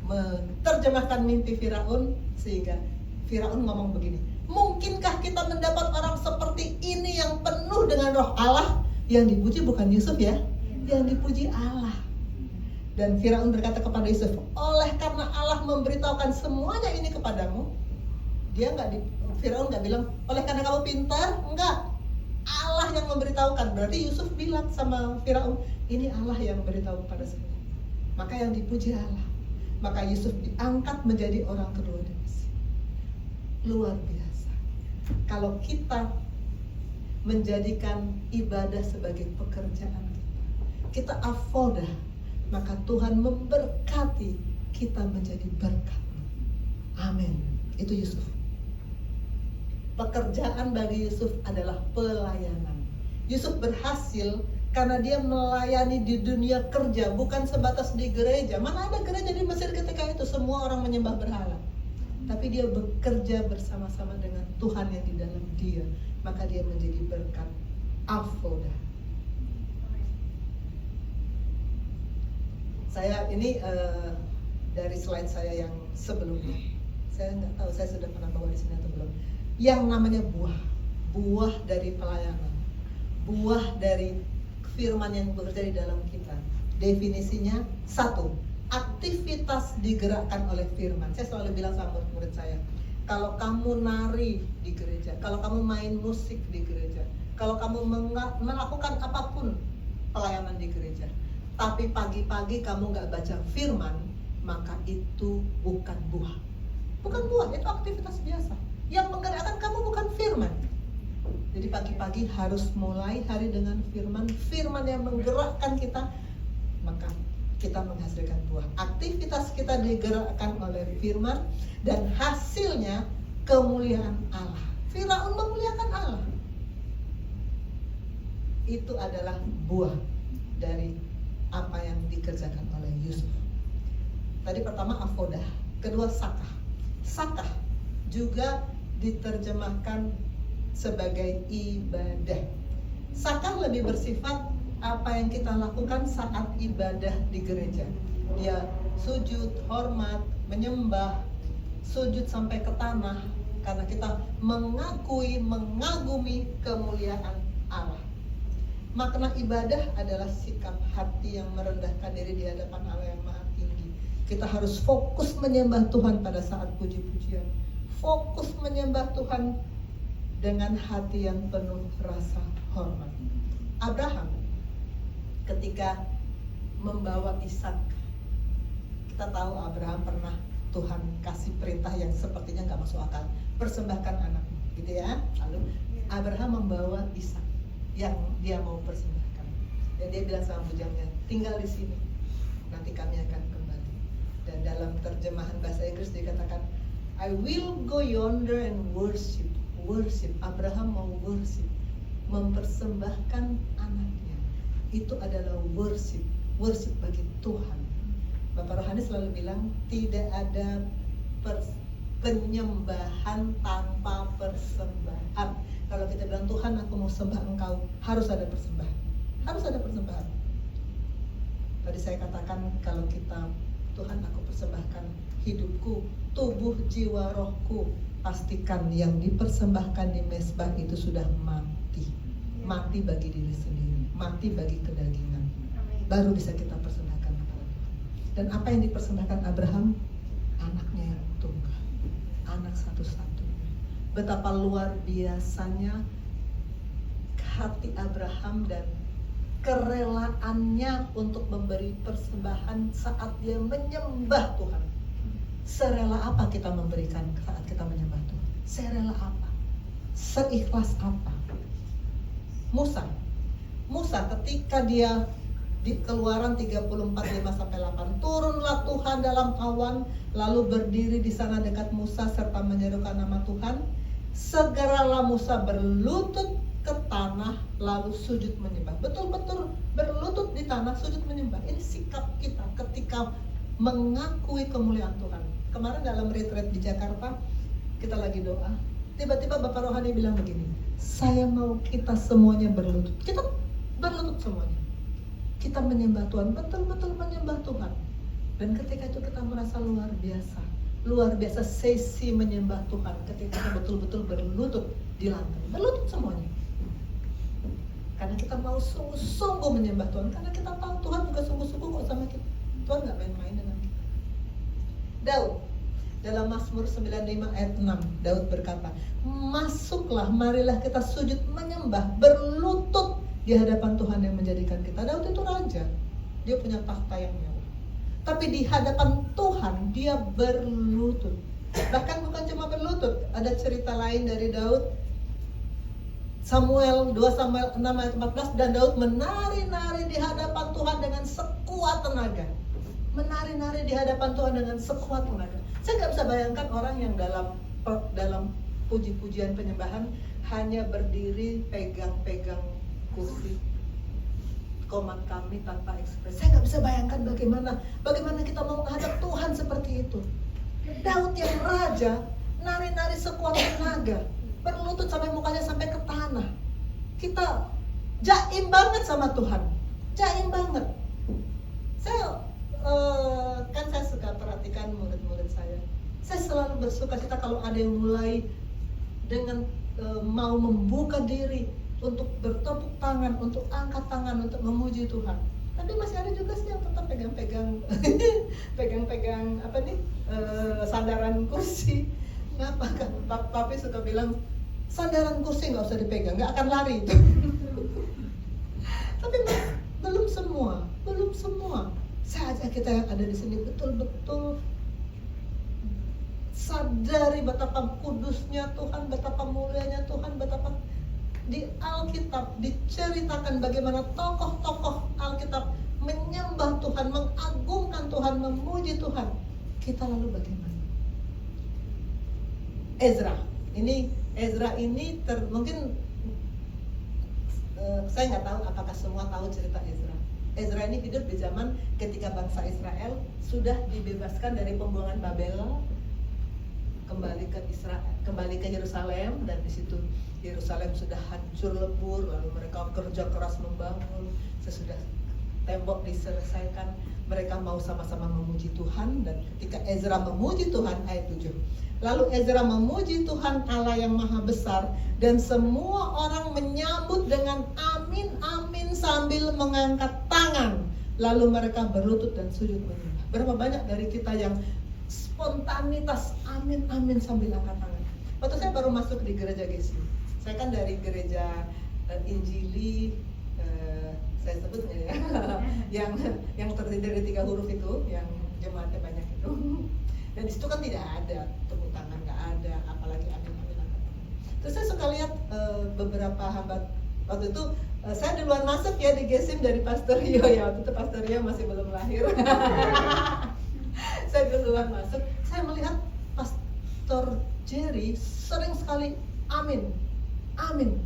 Speaker 1: menerjemahkan mimpi Firaun, sehingga Firaun ngomong begini, mungkinkah kita mendapat orang seperti ini yang penuh dengan roh Allah? Yang dipuji bukan Yusuf ya, yang dipuji Allah. Dan Firaun berkata kepada Yusuf, oleh karena Allah memberitahukan semuanya ini kepadamu. Firaun nggak bilang, oleh karena kamu pintar, enggak. Allah yang memberitahukan. Berarti Yusuf bilang sama Firaun, ini Allah yang memberitahu kepada saya. Maka yang dipuji Allah. Maka Yusuf diangkat menjadi orang kedua di Mesir. Luar biasa. Kalau kita menjadikan ibadah sebagai pekerjaan kita avodah, maka Tuhan memberkati kita menjadi berkat. Amin. Itu Yusuf. Pekerjaan bagi Yusuf adalah pelayanan. Yusuf berhasil karena dia melayani di dunia kerja, bukan sebatas di gereja. Mana ada gereja di Mesir ketika itu, semua orang menyembah berhala. Tapi dia bekerja bersama-sama dengan Tuhan yang di dalam dia, maka dia menjadi berkat. Avodah. Saya ini dari slide saya yang sebelumnya, saya nggak tahu saya sudah pernah bawa di sini atau belum. Yang namanya buah dari pelayanan, buah dari firman yang bekerja di dalam kita. Definisinya satu, aktivitas digerakkan oleh firman. Saya selalu bilang sama murid saya, kalau kamu nari di gereja, kalau kamu main musik di gereja, kalau kamu melakukan apapun pelayanan di gereja, tapi pagi-pagi kamu nggak baca firman, maka itu bukan buah. Bukan buah, itu aktivitas biasa. Yang menggerakkan kamu bukan firman. Jadi pagi-pagi harus mulai hari dengan firman. Firman yang menggerakkan kita, maka kita menghasilkan buah. Aktivitas kita digerakkan oleh firman, dan hasilnya kemuliaan Allah. Firaun memuliakan Allah. Itu adalah buah dari apa yang dikerjakan oleh Yusuf. Tadi pertama avodah, kedua sakah. Sakah juga diterjemahkan sebagai ibadah. Sakah lebih bersifat apa yang kita lakukan saat ibadah di gereja. Dia sujud, hormat, menyembah, sujud sampai ke tanah, karena kita mengakui, mengagumi kemuliaan Allah. Makna ibadah adalah sikap hati yang merendahkan diri di hadapan Allah yang maha tinggi. Kita harus fokus menyembah Tuhan pada saat puji-pujian. Fokus menyembah Tuhan dengan hati yang penuh rasa hormat. Abraham ketika membawa Ishak, kita tahu Abraham pernah Tuhan kasih perintah yang sepertinya nggak masuk akal, persembahkan anakmu, gitu ya. Lalu Abraham membawa Ishak yang dia mau persembahkan, dan dia bilang sama bujangnya, tinggal di sini, nanti kami akan kembali. Dan dalam terjemahan bahasa Inggris dikatakan, I will go yonder and worship. Worship, Abraham mau worship, mempersembahkan anaknya. Itu adalah worship, worship bagi Tuhan. Bapak Rohani selalu bilang, tidak ada penyembahan tanpa persembahan. Kalau kita bilang, Tuhan aku mau sembah Engkau, harus ada persembahan. Harus ada persembahan. Tadi saya katakan, kalau kita, Tuhan aku persembahkan hidupku, tubuh, jiwa, rohku, pastikan yang dipersembahkan di mezbah itu sudah mati. Mati bagi diri sendiri, mati bagi kedagingan. Baru bisa kita persembahkan kepada Tuhan. Dan apa yang dipersembahkan Abraham? Anaknya yang tunggal, anak satu-satunya. Betapa luar biasanya hati Abraham dan kerelaannya untuk memberi persembahan saat dia menyembah Tuhan. Serela apa kita memberikan saat kita menyembah Tuhan? Serela apa? Seikhlas apa? Musa ketika dia di Keluaran 34:5-8, turunlah Tuhan dalam awan, lalu berdiri di sana dekat Musa serta menyerukan nama Tuhan. segeralah Musa berlutut ke tanah lalu sujud menyembah. Betul-betul berlutut di tanah sujud menyembah. Ini sikap kita ketika mengakui kemuliaan Tuhan. Kemarin dalam retreat di Jakarta kita lagi doa, tiba-tiba Bapak Rohani bilang begini, saya mau kita semuanya berlutut. Kita berlutut semuanya, kita menyembah Tuhan, betul-betul menyembah Tuhan. Dan ketika itu kita merasa luar biasa sesi menyembah Tuhan ketika kita betul-betul berlutut di lantai, berlutut semuanya. Karena kita mau sungguh-sungguh menyembah Tuhan, karena kita tahu Tuhan juga sungguh-sungguh kok sama kita. Tuhan gak main-main dengan kita. Daud dalam Mazmur 95 ayat 6, Daud berkata, masuklah, marilah kita sujud menyembah, berlutut di hadapan Tuhan yang menjadikan kita. Daud itu raja, dia punya takhta yang mewah, tapi di hadapan Tuhan dia berlutut. Bahkan bukan cuma berlutut, ada cerita lain dari Daud, 2 Samuel 6 ayat 14, dan Daud menari-nari di hadapan Tuhan dengan sekuat tenaga. Menari-nari di hadapan Tuhan dengan sekuat tenaga. Saya nggak bisa bayangkan orang yang dalam puji-pujian penyembahan hanya berdiri pegang-pegang kursi komat kami tanpa ekspresi. Saya nggak bisa bayangkan bagaimana kita mau menghadap Tuhan seperti itu. Daud yang raja nari-nari sekuat tenaga, berlutut sampai mukanya sampai ke tanah. Kita jaim banget sama Tuhan, jaim banget. Saya suka perhatikan murid-murid saya. Saya selalu bersuka cita kalau ada yang mulai dengan mau membuka diri untuk bertepuk tangan, untuk angkat tangan, untuk memuji Tuhan. Tapi masih ada juga sih yang tetap pegang-pegang sandaran kursi. Ngapa kan? Papi suka bilang sandaran kursi nggak usah dipegang, nggak akan lari itu. Tapi belum semua. Saya ajak kita yang ada di sini betul-betul sadari betapa kudusnya Tuhan, betapa mulianya Tuhan, betapa di Alkitab diceritakan bagaimana tokoh-tokoh Alkitab menyembah Tuhan, mengagungkan Tuhan, memuji Tuhan. Kita lalu bagaimana? Ezra ini mungkin saya nggak tahu apakah semua tahu cerita Ezra. Ezra ini hidup di zaman ketika bangsa Israel sudah dibebaskan dari pembuangan Babel, kembali ke Yerusalem, dan di situ Yerusalem sudah hancur lebur, lalu mereka kerja keras membangun. Sesudah tembok diselesaikan, mereka mau sama-sama memuji Tuhan, dan ketika Ezra memuji Tuhan, ayat 7. Lalu Ezra memuji Tuhan Allah yang maha besar, dan semua orang menyambut dengan amin amin sambil mengangkat tangan. Lalu mereka berlutut dan sujud menyembah. Berapa banyak dari kita yang spontanitas amin amin sambil angkat tangan? Waktu saya baru masuk di gereja GC, saya kan dari gereja Injili, saya sebutnya ya, yang terdiri dari 3 huruf itu, yang jemaatnya banyak itu. Dan disitu kan tidak ada tepuk tangan, nggak ada, apalagi amin amin angkat tangan. Terus saya suka lihat beberapa hamba waktu itu. Saya duluan masuk ya di GSIM dari Pastor Rio ya, waktu itu Pastor Rio masih belum lahir. Saya duluan masuk, saya melihat Pastor Jerry sering sekali amin.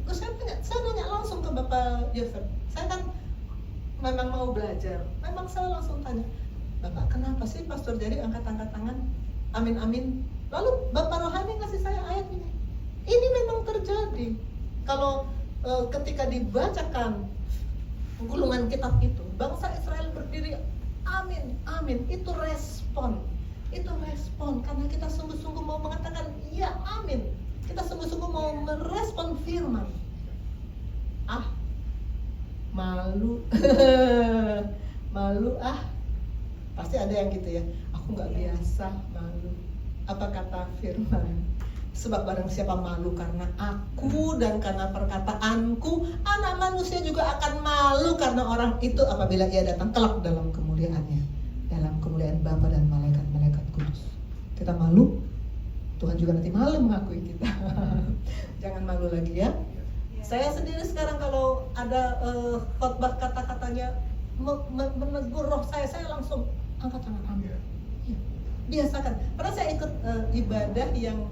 Speaker 1: Terus saya nanya langsung ke Bapak Yosef. Saya kan memang mau belajar, memang saya langsung tanya, Bapak kenapa sih Pastor Jerry angkat-angkat tangan amin. Lalu Bapak Rohani ngasih saya ayat ini. Ini memang terjadi. Kalau ketika dibacakan gulungan kitab itu, bangsa Israel berdiri amin. Itu respon karena kita sungguh-sungguh mau mengatakan iya amin. Kita sungguh-sungguh mau merespon firman. Malu pasti ada yang gitu ya, aku nggak biasa malu. Apa kata firman? Sebab barang siapa malu karena aku dan karena perkataanku, anak manusia juga akan malu karena orang itu apabila ia datang kelak dalam kemuliaannya, dalam kemuliaan Bapa dan malaikat-malaikat kudus. Kita malu, Tuhan juga nanti malu mengakui kita. Jangan malu lagi ya. Saya sendiri sekarang kalau ada khotbah kata-katanya menegur roh saya langsung angkat tangan amin. Ya, biasakan. Pernah saya ikut ibadah yang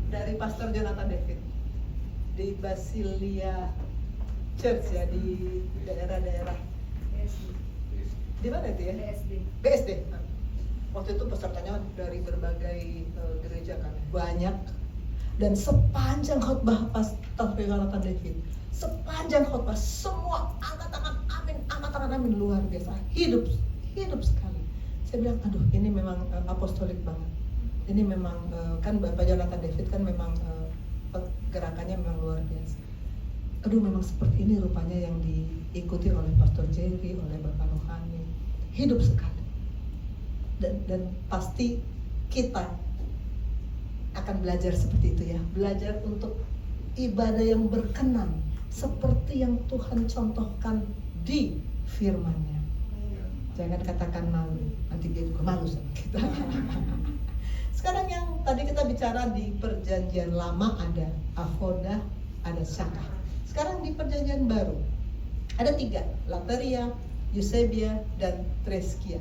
Speaker 1: dari Pastor Jonathan David di Basilia Church ya, di daerah-daerah di mana itu ya? BSD. Nah, waktu itu pesertanya dari berbagai gereja kan, banyak. Dan sepanjang khotbah Pastor Jonathan David, sepanjang khotbah semua angkat tangan amin, luar biasa, hidup sekali. Saya bilang, aduh, ini memang apostolik banget. Ini memang kan Bapak Jonathan David kan memang gerakannya memang luar biasa. Aduh, memang seperti ini rupanya yang diikuti oleh Pastor Jerry, oleh Bapak Rohani. Hidup sekali. Dan pasti kita akan belajar seperti itu ya. Belajar untuk ibadah yang berkenan seperti yang Tuhan contohkan di firman-Nya. Jangan katakan malu, nanti dia juga malu sama kita. Sekarang yang tadi kita bicara di perjanjian lama ada Avodah, ada Syakah. Sekarang di perjanjian baru ada 3, Lateria, Eusebia, dan Treskia.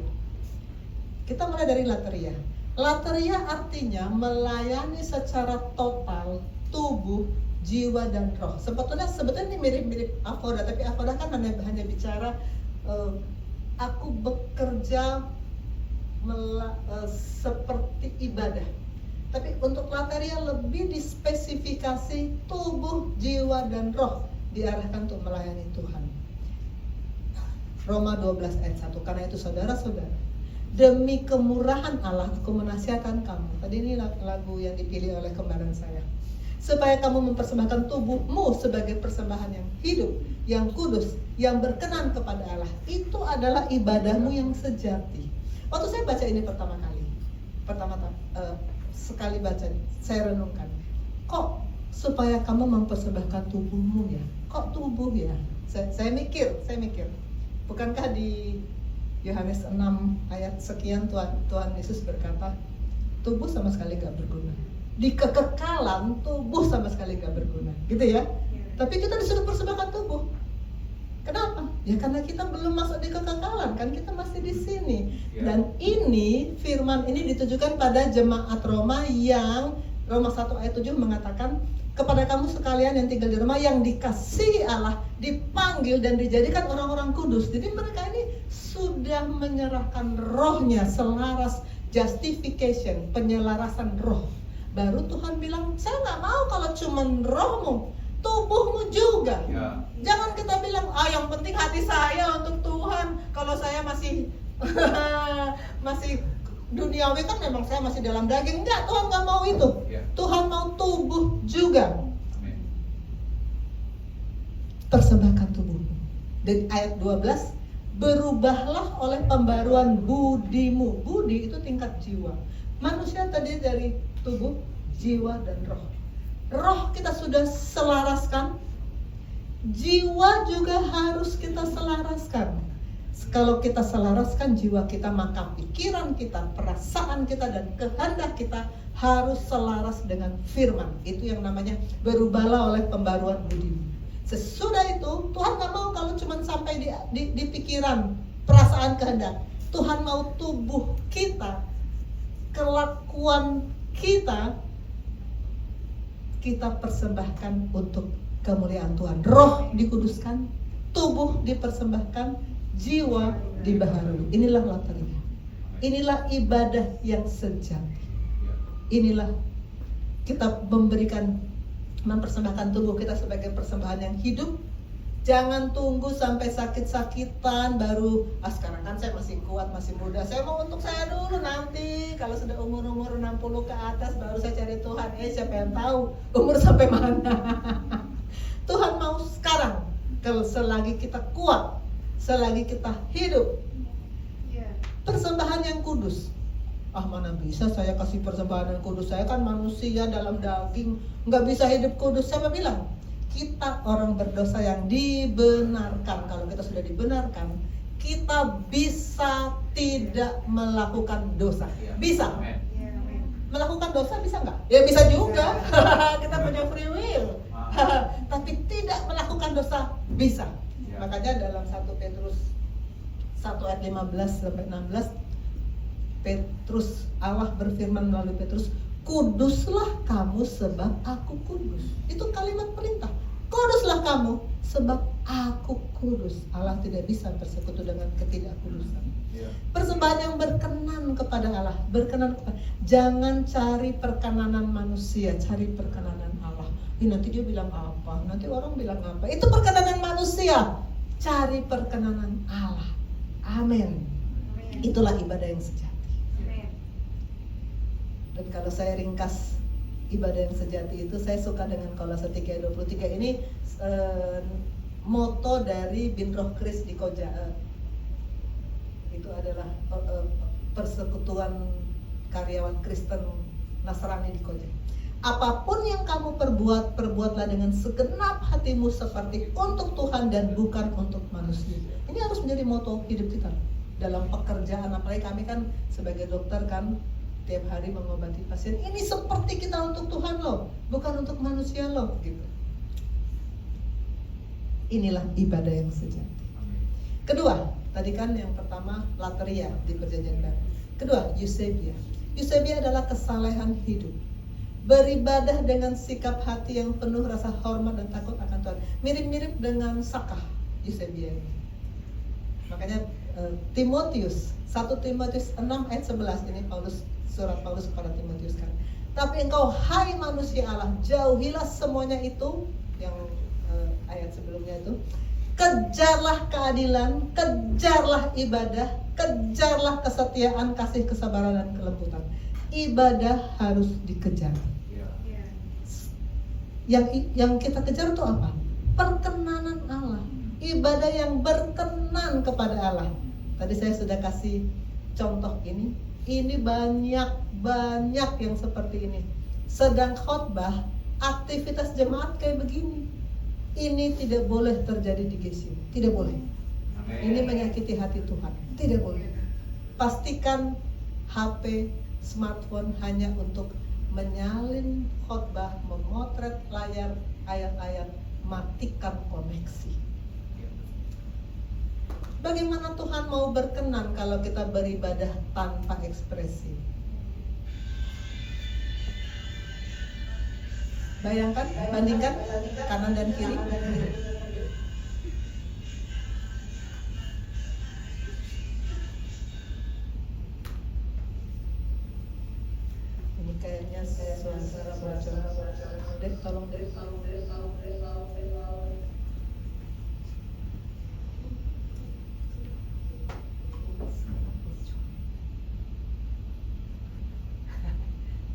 Speaker 1: Kita mulai dari Lateria. Lateria artinya melayani secara total tubuh, jiwa, dan roh. Sebetulnya ini mirip-mirip Avodah, tapi Avodah kan hanya bicara aku bekerja seperti ibadah. Tapi untuk Lateria lebih dispesifikasi tubuh, jiwa, dan roh diarahkan untuk melayani Tuhan. Roma 12 ayat 1. Karena itu saudara-saudara, demi kemurahan Allah aku menasihatkan kamu. Tadi ini lagu yang dipilih oleh kembaran saya. Supaya kamu mempersembahkan tubuhmu sebagai persembahan yang hidup, yang kudus, yang berkenan kepada Allah. Itu adalah ibadahmu yang sejati. Waktu saya baca ini pertama sekali baca, saya renungkan, kok supaya kamu mempersembahkan tubuhmu ya? Kok tubuh ya? Saya mikir, bukankah di Yohanes 6 ayat sekian Tuhan Yesus berkata, tubuh sama sekali gak berguna. Di kekekalan tubuh sama sekali gak berguna, gitu ya. Tapi kita disuruh persembahkan tubuh. Kenapa? Ya karena kita belum masuk di kekekalan, kan kita masih di sini. Dan ini firman ini ditujukan pada jemaat Roma yang Roma 1 ayat 7 mengatakan, kepada kamu sekalian yang tinggal di Roma yang dikasihi Allah, dipanggil dan dijadikan orang-orang kudus. Jadi mereka ini sudah menyerahkan rohnya selaras, justification, penyelarasan roh. Baru Tuhan bilang, saya gak mau kalau cuman rohmu, tubuhmu juga. Jangan kita bilang, yang penting hati saya untuk Tuhan. Kalau saya masih masih duniawi kan memang saya masih dalam daging. Enggak, Tuhan gak mau itu. Tuhan mau tubuh juga. Persembahkan tubuhmu. Dan ayat 12, berubahlah oleh pembaruan budimu. Budi itu tingkat jiwa. Manusia tadi dari tubuh, jiwa, dan roh. Roh kita sudah selaraskan, jiwa juga harus kita selaraskan. Kalau kita selaraskan jiwa kita, maka pikiran kita, perasaan kita, dan kehendak kita harus selaras dengan firman. Itu yang namanya berubahlah oleh pembaruan budimu. Sesudah itu, Tuhan gak mau kalau cuma sampai di pikiran, perasaan, kehendak. Tuhan mau tubuh kita, kelakuan kita persembahkan untuk kemuliaan Tuhan. Roh dikuduskan, tubuh dipersembahkan, jiwa dibaharui. Inilah Lateria. Inilah ibadah yang sejati. Inilah kita mempersembahkan tubuh kita sebagai persembahan yang hidup. Jangan tunggu sampai sakit-sakitan baru, sekarang kan saya masih kuat, masih muda, saya mau untuk saya dulu, nanti kalau sudah umur 60 ke atas baru saya cari Tuhan. Siapa yang tahu umur sampai mana. Tuhan mau sekarang, kalau selagi kita kuat, selagi kita hidup. Persembahan yang kudus. Mana bisa saya kasih persembahan yang kudus, saya kan manusia dalam daging, nggak bisa hidup kudus. Siapa bilang? Kita orang berdosa yang dibenarkan. Kalau kita sudah dibenarkan, kita bisa tidak melakukan dosa. Bisa. Melakukan dosa bisa nggak? Ya bisa juga. Kita punya free will. Tapi tidak melakukan dosa bisa. Makanya dalam 1 Petrus 1 ayat 15 sampai 16, Allah berfirman melalui Petrus, Kuduslah kamu sebab aku kudus. Itu kalimat perintah. Kuduslah kamu sebab aku kudus. Allah tidak bisa bersekutu dengan ketidakkudusan. Persembahan yang berkenan kepada Allah, berkenan kepada. Jangan cari perkenanan manusia, cari perkenanan Allah. Nanti dia bilang apa? Nanti orang bilang apa? Itu perkenanan manusia. Cari perkenanan Allah. Amin. Itulah ibadah yang sejati. Dan kalau saya ringkas ibadah yang sejati itu, saya suka dengan Kolose 3:23 ini moto dari Bin-Roh Kris di Koja. Itu adalah persekutuan karyawan Kristen Nasrani di Koja. Apapun yang kamu perbuat, perbuatlah dengan segenap hatimu seperti untuk Tuhan dan bukan untuk manusia. Ini harus menjadi moto hidup kita dalam pekerjaan. Apalagi kami kan sebagai dokter kan tiap hari mengobati pasien. Ini seperti kita untuk Tuhan loh, bukan untuk manusia loh, gitu. Inilah ibadah yang sejati. Kedua, tadi kan yang pertama lateria di Perjanjian Baru. Kedua, eusebia. Eusebia adalah kesalehan hidup. Beribadah dengan sikap hati yang penuh rasa hormat dan takut akan Tuhan. Mirip-mirip dengan sakah eusebia ini. Makanya Timotius 1 Timotius 6 ayat 11 ini surat Paulus kepada Timotius kan. Tapi engkau hai manusia Allah, jauhilah semuanya itu yang ayat sebelumnya itu. Kejarlah keadilan, kejarlah ibadah, kejarlah kesetiaan, kasih, kesabaran dan kelembutan. Ibadah harus dikejar. Yang kita kejar itu apa? Perkenanan Allah. Ibadah yang berkenan kepada Allah. Tadi saya sudah kasih contoh ini. Ini banyak yang seperti ini. Sedang khotbah, aktivitas jemaat kayak begini. Ini tidak boleh terjadi di GC. Tidak boleh. Ini menyakiti hati Tuhan. Tidak boleh. Pastikan HP, smartphone hanya untuk menyalin khotbah, memotret layar ayat-ayat, matikan koneksi. Bagaimana Tuhan mau berkenan kalau kita beribadah tanpa ekspresi? Bayangkan, bandingkan kanan dan kiri. Ini kayaknya suara bocor. Dek, tolong.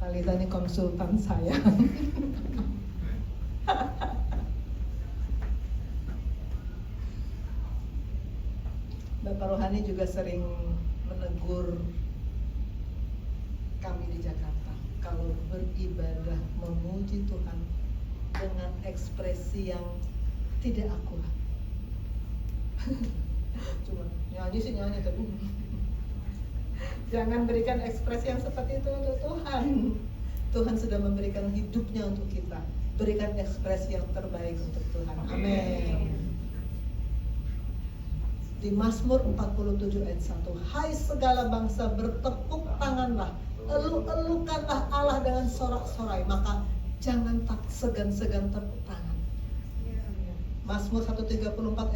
Speaker 1: Talita ini konsultan saya. Bapak Rohani juga sering menegur kami di Jakarta kalau beribadah memuji Tuhan dengan ekspresi yang tidak akurat. Cuma nyanyi sih nyanyi tapi jangan berikan ekspresi yang seperti itu untuk Tuhan. Tuhan sudah memberikan hidupnya untuk kita. Berikan ekspresi yang terbaik untuk Tuhan. Amin. Di Mazmur 47 ayat 1. Hai segala bangsa, bertepuk tanganlah, elu-elukanlah Allah dengan sorak-sorai, maka jangan tak segan-segan tepuk tangan. Mazmur 134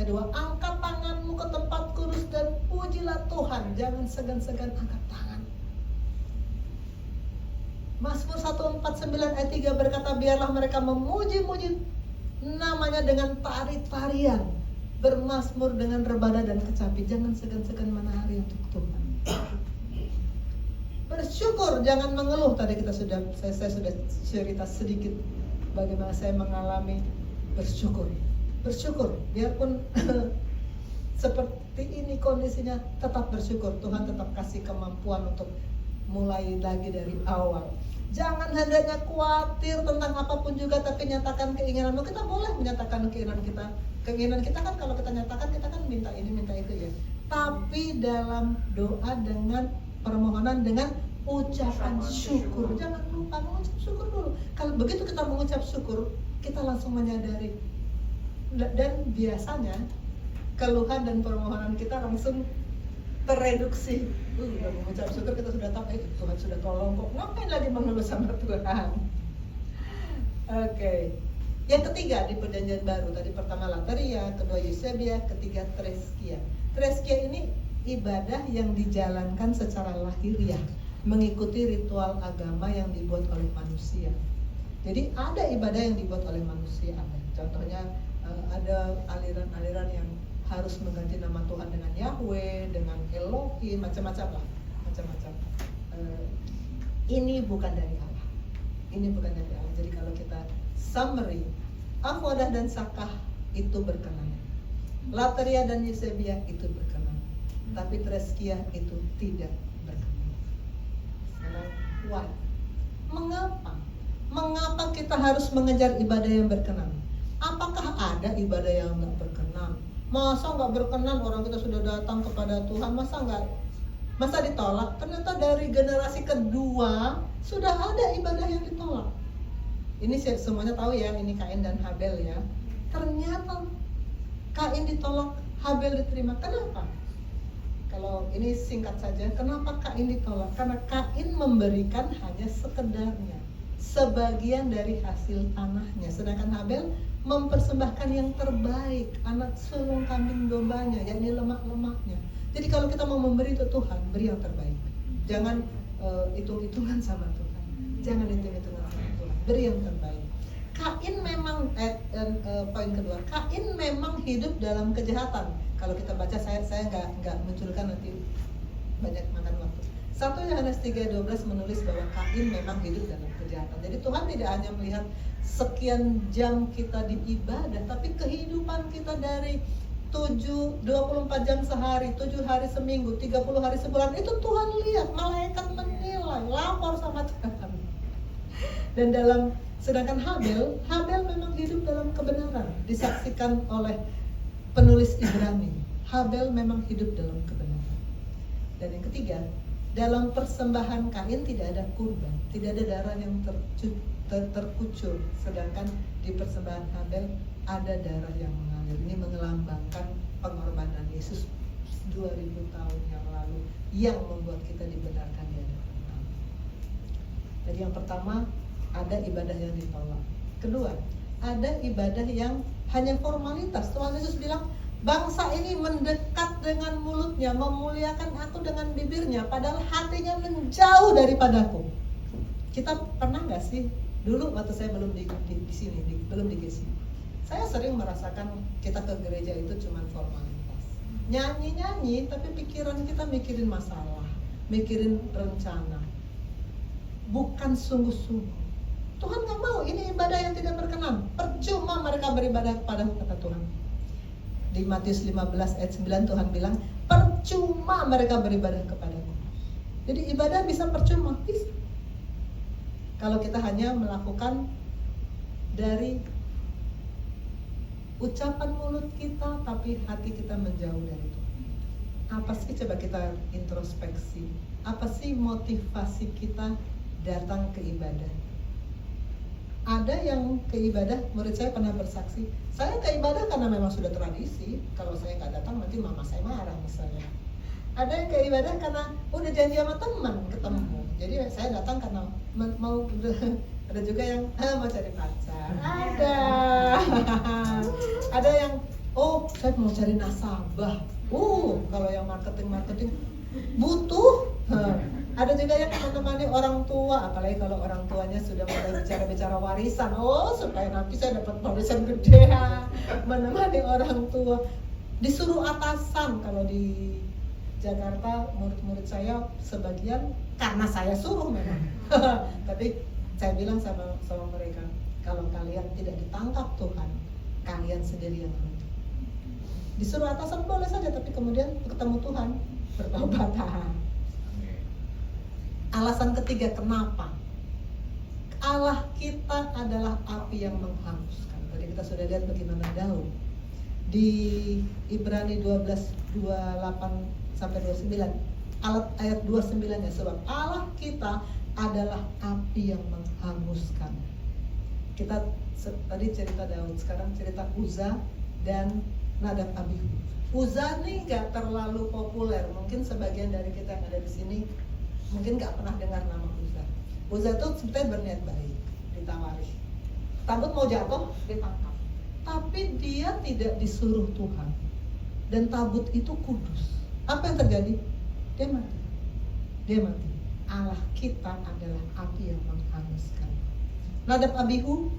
Speaker 1: ayat 2. Angkat tanganmu ke tempat kudus dan pujilah Tuhan, jangan segan-segan angkat tangan. Mazmur 149 ayat 3 berkata, biarlah mereka memuji-muji namanya dengan tari-tarian, bermazmur dengan rebana dan kecapi, jangan segan-segan menari untuk Tuhan. Bersyukur, jangan mengeluh. Tadi saya sudah cerita sedikit bagaimana saya mengalami bersyukur. Bersyukur, biarpun seperti ini kondisinya, tetap bersyukur. Tuhan tetap kasih kemampuan untuk mulai lagi dari awal. Jangan hendaknya khawatir tentang apapun juga, tapi nyatakan keinginanmu. Kita boleh menyatakan keinginan kita. Keinginan kita kan kalau kita nyatakan, kita kan minta ini, minta itu ya. Tapi dalam doa dengan permohonan, dengan ucapan syukur. Jangan lupa mengucap syukur dulu. Kalau begitu kita mengucap syukur, kita langsung menyadari. Dan biasanya keluhan dan permohonan kita langsung Tereduksi. Udah mengucap syukur kita sudah tahu, Tuhan sudah tolong kok. Ngapain lagi mengeluh sama Tuhan? Oke. Yang ketiga di perjanjian baru, tadi pertama Lateria, kedua Eusebia, ketiga Treskia. Treskia ini ibadah yang dijalankan secara lahiriah, mengikuti ritual agama yang dibuat oleh manusia. Jadi ada ibadah yang dibuat oleh manusia. Contohnya ada aliran-aliran yang harus mengganti nama Tuhan dengan Yahweh, dengan Elohim, macam-macam lah, macam-macam. Ini bukan dari Allah. Ini bukan dari Allah. Jadi kalau kita summary, Avodah dan Sakah itu berkenan. Lateria dan Eusebia itu berkenan. Tapi Treskia itu tidak berkenan. Sekarang, why? Mengapa? Mengapa kita harus mengejar ibadah yang berkenan? Apakah ada ibadah yang nggak berkenan? Masa nggak berkenan orang kita sudah datang kepada Tuhan, masa ditolak? Ternyata dari generasi kedua sudah ada ibadah yang ditolak. Ini semuanya tahu ya, ini Kain dan Habel ya. Ternyata Kain ditolak, Habel diterima. Kenapa? Kalau ini singkat saja, kenapa Kain ditolak? Karena Kain memberikan hanya sekedarnya, sebagian dari hasil tanahnya, sedangkan Habel mempersembahkan yang terbaik, anak sulung kambing dombanya, yakni lemak-lemaknya. Jadi kalau kita mau memberi untuk Tuhan, beri yang terbaik. Jangan hitung-hitungan sama Tuhan. Jangan hitung-hitungan sama Tuhan. Beri yang terbaik. Kain memang poin kedua, Kain memang hidup dalam kejahatan. Kalau kita baca, saya nggak munculkan, nanti banyak makan waktu. 1 Yohanes 3:12 menulis bahwa Kain memang hidup dalam kejahatan. Jadi Tuhan tidak hanya melihat sekian jam kita di ibadah, tapi kehidupan kita dari 24 jam sehari, 7 hari seminggu, 30 hari sebulan, itu Tuhan lihat, malaikat menilai, lapor sama Tuhan. Dan sedangkan Habel memang hidup dalam kebenaran, disaksikan oleh penulis Ibrani. Habel memang hidup dalam kebenaran. Dan yang ketiga, dalam persembahan Kain tidak ada kurban, tidak ada darah yang terkucur, sedangkan di persembahan Habel ada darah yang mengalir. Ini melambangkan pengorbanan Yesus 2000 tahun yang lalu yang membuat kita dibenarkan di hadapan Allah. Jadi yang pertama, ada ibadah yang ditolak. Kedua, ada ibadah yang hanya formalitas. Tuhan Yesus bilang, bangsa ini mendekat dengan mulutnya, memuliakan aku dengan bibirnya, padahal hatinya menjauh daripadaku. Kita pernah nggak sih, dulu waktu saya belum di sini, belum di GC, saya sering merasakan kita ke gereja itu cuma formalitas, nyanyi-nyanyi, tapi pikiran kita mikirin masalah, mikirin rencana, bukan sungguh-sungguh. Tuhan nggak mau, ini ibadah yang tidak berkenan. Percuma mereka beribadah kepada kata Tuhan. Di Matius 15 ayat 9 Tuhan bilang, percuma mereka beribadah kepadaku. Jadi ibadah bisa percuma, bisa. Kalau kita hanya melakukan dari ucapan mulut kita, tapi hati kita menjauh dari Tuhan. Apa sih, coba kita introspeksi, apa sih motivasi kita datang ke ibadah? Ada yang ke ibadah, murid saya pernah bersaksi, saya ke ibadah karena memang sudah tradisi, kalau saya nggak datang nanti mama saya marah misalnya. Ada yang ke ibadah karena udah janji sama teman ketemu, jadi saya datang karena mau. Ada juga yang mau cari pacar, ada yang saya mau cari nasabah, kalau yang marketing butuh. Ada juga yang menemani orang tua, apalagi kalau orang tuanya sudah mulai bicara warisan, supaya nanti saya dapat warisan gede, menemani orang tua. Disuruh atasan, kalau di Jakarta murid-murid saya sebagian karena saya suruh memang. Tapi saya bilang sama mereka, kalau kalian tidak ditangkap Tuhan, kalian sendiri yang rugi. Disuruh atasan boleh saja, tapi kemudian ketemu Tuhan, bertobat. Alasan ketiga kenapa? Allah kita adalah api yang menghanguskan. Tadi kita sudah lihat bagaimana Daud di Ibrani 12:28-29, ayat 29-nya, sebab Allah kita adalah api yang menghanguskan. Kita tadi cerita Daud, sekarang cerita Uza dan Nadab Abihu. Uzzah nih gak terlalu populer. Mungkin sebagian dari kita yang ada di sini mungkin gak pernah dengar nama Uzzah. Uzzah tuh sebetulnya berniat baik, ditawari. Takut mau jatuh, ditangkap. Tapi dia tidak disuruh Tuhan. Dan tabut itu kudus. Apa yang terjadi? Dia mati. Dia mati. Allah kita adalah api yang menghanguskan. Nadab Abihu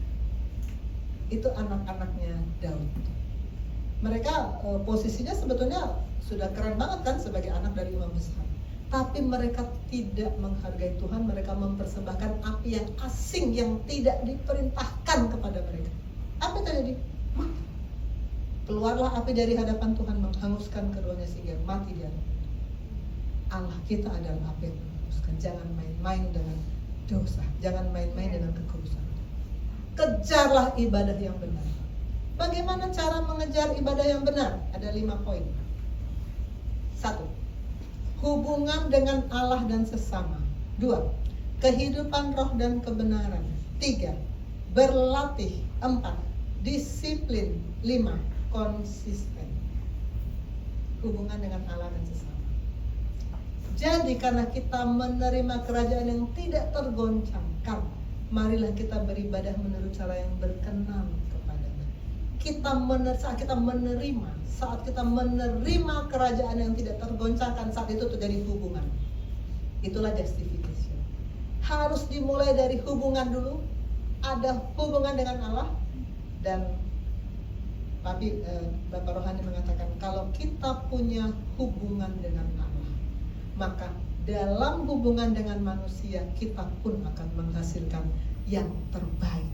Speaker 1: itu anak-anaknya Daud. Mereka posisinya sebetulnya sudah keren banget kan sebagai anak dari imam besar. Tapi mereka tidak menghargai Tuhan. Mereka mempersembahkan api yang asing yang tidak diperintahkan kepada mereka. Apa yang terjadi? Mati. Keluarlah api dari hadapan Tuhan menghanguskan keduanya sehingga mati dia. Allah kita adalah api yang menghanguskan. Jangan main-main dengan dosa. Jangan main-main dengan kekudusan. Kejarlah ibadah yang benar. Bagaimana cara mengejar ibadah yang benar? Ada 5 poin. 1. Hubungan dengan Allah dan sesama. 2. Kehidupan roh dan kebenaran. 3. Berlatih. 4. Disiplin. 5. Konsisten. Hubungan dengan Allah dan sesama. Jadi karena kita menerima kerajaan yang tidak tergoncangkan, marilah kita beribadah menurut cara yang berkenan kepada-Nya. Saat kita menerima kerajaan yang tidak tergoncangkan, saat itu terjadi hubungan. Itulah justification. Harus dimulai dari hubungan dulu. Ada hubungan dengan Allah. Dan Bapak Rohani mengatakan kalau kita punya hubungan dengan Allah, maka dalam hubungan dengan manusia kita pun akan menghasilkan yang terbaik.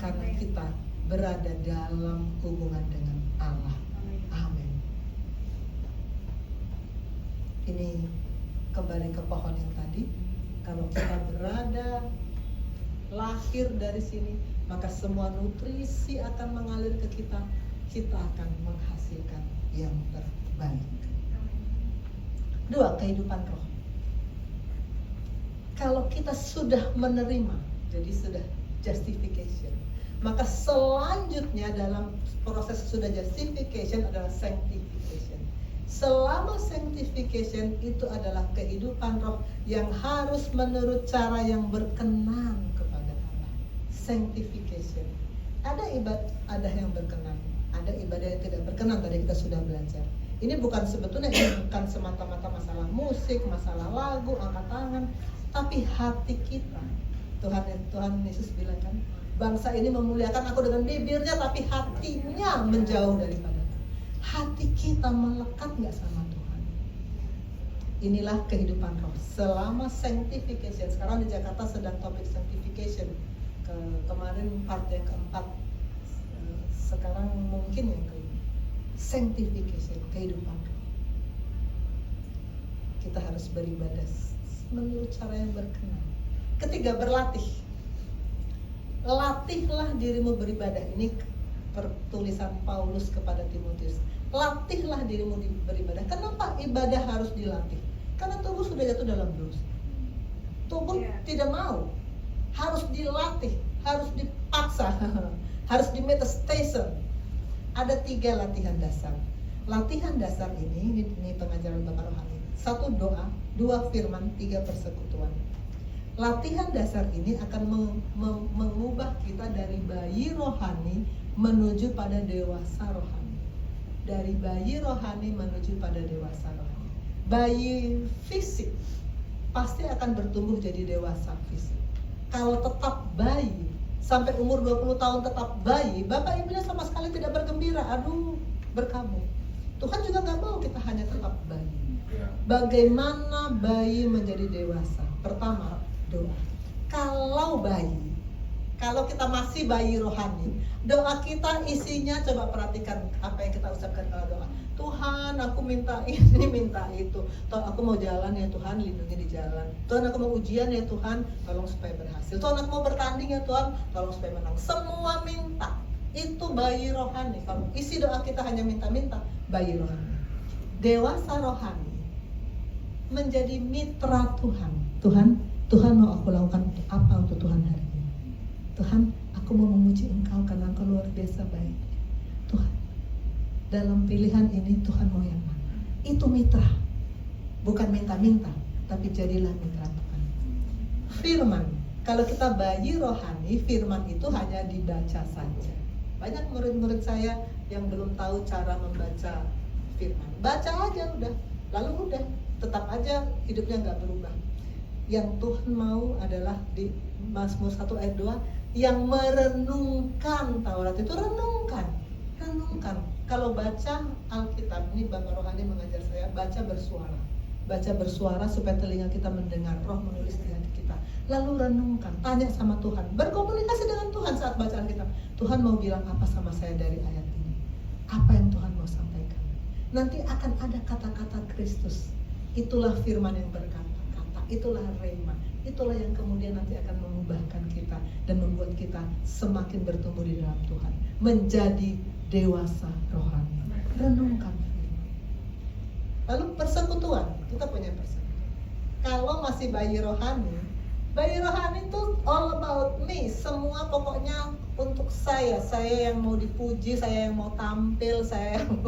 Speaker 1: Karena kita berada dalam hubungan dengan Allah. Amin. Ini kembali ke pohon yang tadi. Kalau kita berada lahir dari sini, maka semua nutrisi akan mengalir ke kita. Kita akan menghasilkan yang terbaik. 2. Kehidupan roh. Kalau kita sudah menerima, jadi sudah justification, maka selanjutnya dalam proses sudah justification adalah sanctification. Selama sanctification itu adalah kehidupan roh yang harus menurut cara yang berkenan kepada Allah. Sanctification. Ada yang berkenan, ada ibadah yang tidak berkenan. Tadi kita sudah belajar. Ini sebetulnya bukan semata-mata masalah musik, masalah lagu, angkat tangan, tapi hati kita. Tuhan Yesus bilang kan, bangsa ini memuliakan aku dengan bibirnya, tapi hatinya menjauh daripada aku. Hati kita melekat nggak sama Tuhan? Inilah kehidupan roh. Selama sanctification, sekarang di Jakarta sedang topik sanctification. Kemarin part yang keempat, sekarang mungkin yang kelima. Sanctification, kehidupan roh. Kita harus beribadah menurut cara yang berkenan. Ketiga, berlatih. Latihlah dirimu beribadah. Ini pertulisan Paulus kepada Timotius. Latihlah dirimu beribadah. Kenapa ibadah harus dilatih? Karena tubuh sudah jatuh dalam dosa. Tubuh tidak mau. Harus dilatih, harus dipaksa, harus dimetastasis. Ada 3 latihan dasar. Latihan dasar ini pengajaran Bapak Rohani. 1 doa, 2 firman, 3 persekutuan. Latihan dasar ini akan mengubah kita dari bayi rohani menuju pada dewasa rohani. Dari bayi rohani menuju pada dewasa rohani. Bayi fisik pasti akan bertumbuh jadi dewasa fisik. Kalau tetap bayi sampai umur 20 tahun tetap bayi, bapak ibunya sama sekali tidak bergembira, berkabung. Tuhan juga gak mau kita hanya tetap bayi. Bagaimana bayi menjadi dewasa? Pertama, doa. Kalau kita masih bayi rohani, doa kita isinya, coba perhatikan apa yang kita ucapkan kalau doa. Tuhan, aku minta ini, minta itu. Tuhan, aku mau jalan ya Tuhan, lindungi di jalan. Tuhan, aku mau ujian ya Tuhan, tolong supaya berhasil. Tuhan, aku mau bertanding ya Tuhan, tolong supaya menang. Semua minta. Itu bayi rohani. Kalau isi doa kita hanya minta-minta, bayi rohani. Dewasa rohani menjadi mitra Tuhan. Tuhan mau aku lakukan apa untuk Tuhan hari ini? Tuhan, aku mau memuji Engkau karena Engkau luar biasa baik. Tuhan, dalam pilihan ini Tuhan mau yang mana. Itu mitra, bukan minta-minta, tapi jadilah mitra Tuhan. Firman, kalau kita bayi rohani, firman itu hanya dibaca saja. Banyak murid-murid saya yang belum tahu cara membaca firman. Baca aja udah, lalu udah, tetap aja hidupnya nggak berubah. Yang Tuhan mau adalah di Mazmur 1 ayat 2, yang merenungkan Taurat itu renungkan. Kalau baca Alkitab, ini Bapak Rohani mengajar saya, baca bersuara supaya telinga kita mendengar, Roh menulis di hati kita. Lalu renungkan, tanya sama Tuhan, berkomunikasi dengan Tuhan saat bacaan kita. Tuhan mau bilang apa sama saya dari ayat ini? Apa yang Tuhan mau sampaikan? Nanti akan ada kata-kata Kristus. Itulah firman yang berkata-kata, itulah rema. Itulah yang kemudian nanti akan mengubahkan kita dan membuat kita semakin bertumbuh di dalam Tuhan, menjadi dewasa rohani. Renungkan firman. Lalu persekutuan, kita punya persekutuan. Kalau masih bayi rohani itu all about me. Semua pokoknya untuk saya yang mau dipuji, saya yang mau tampil, saya yang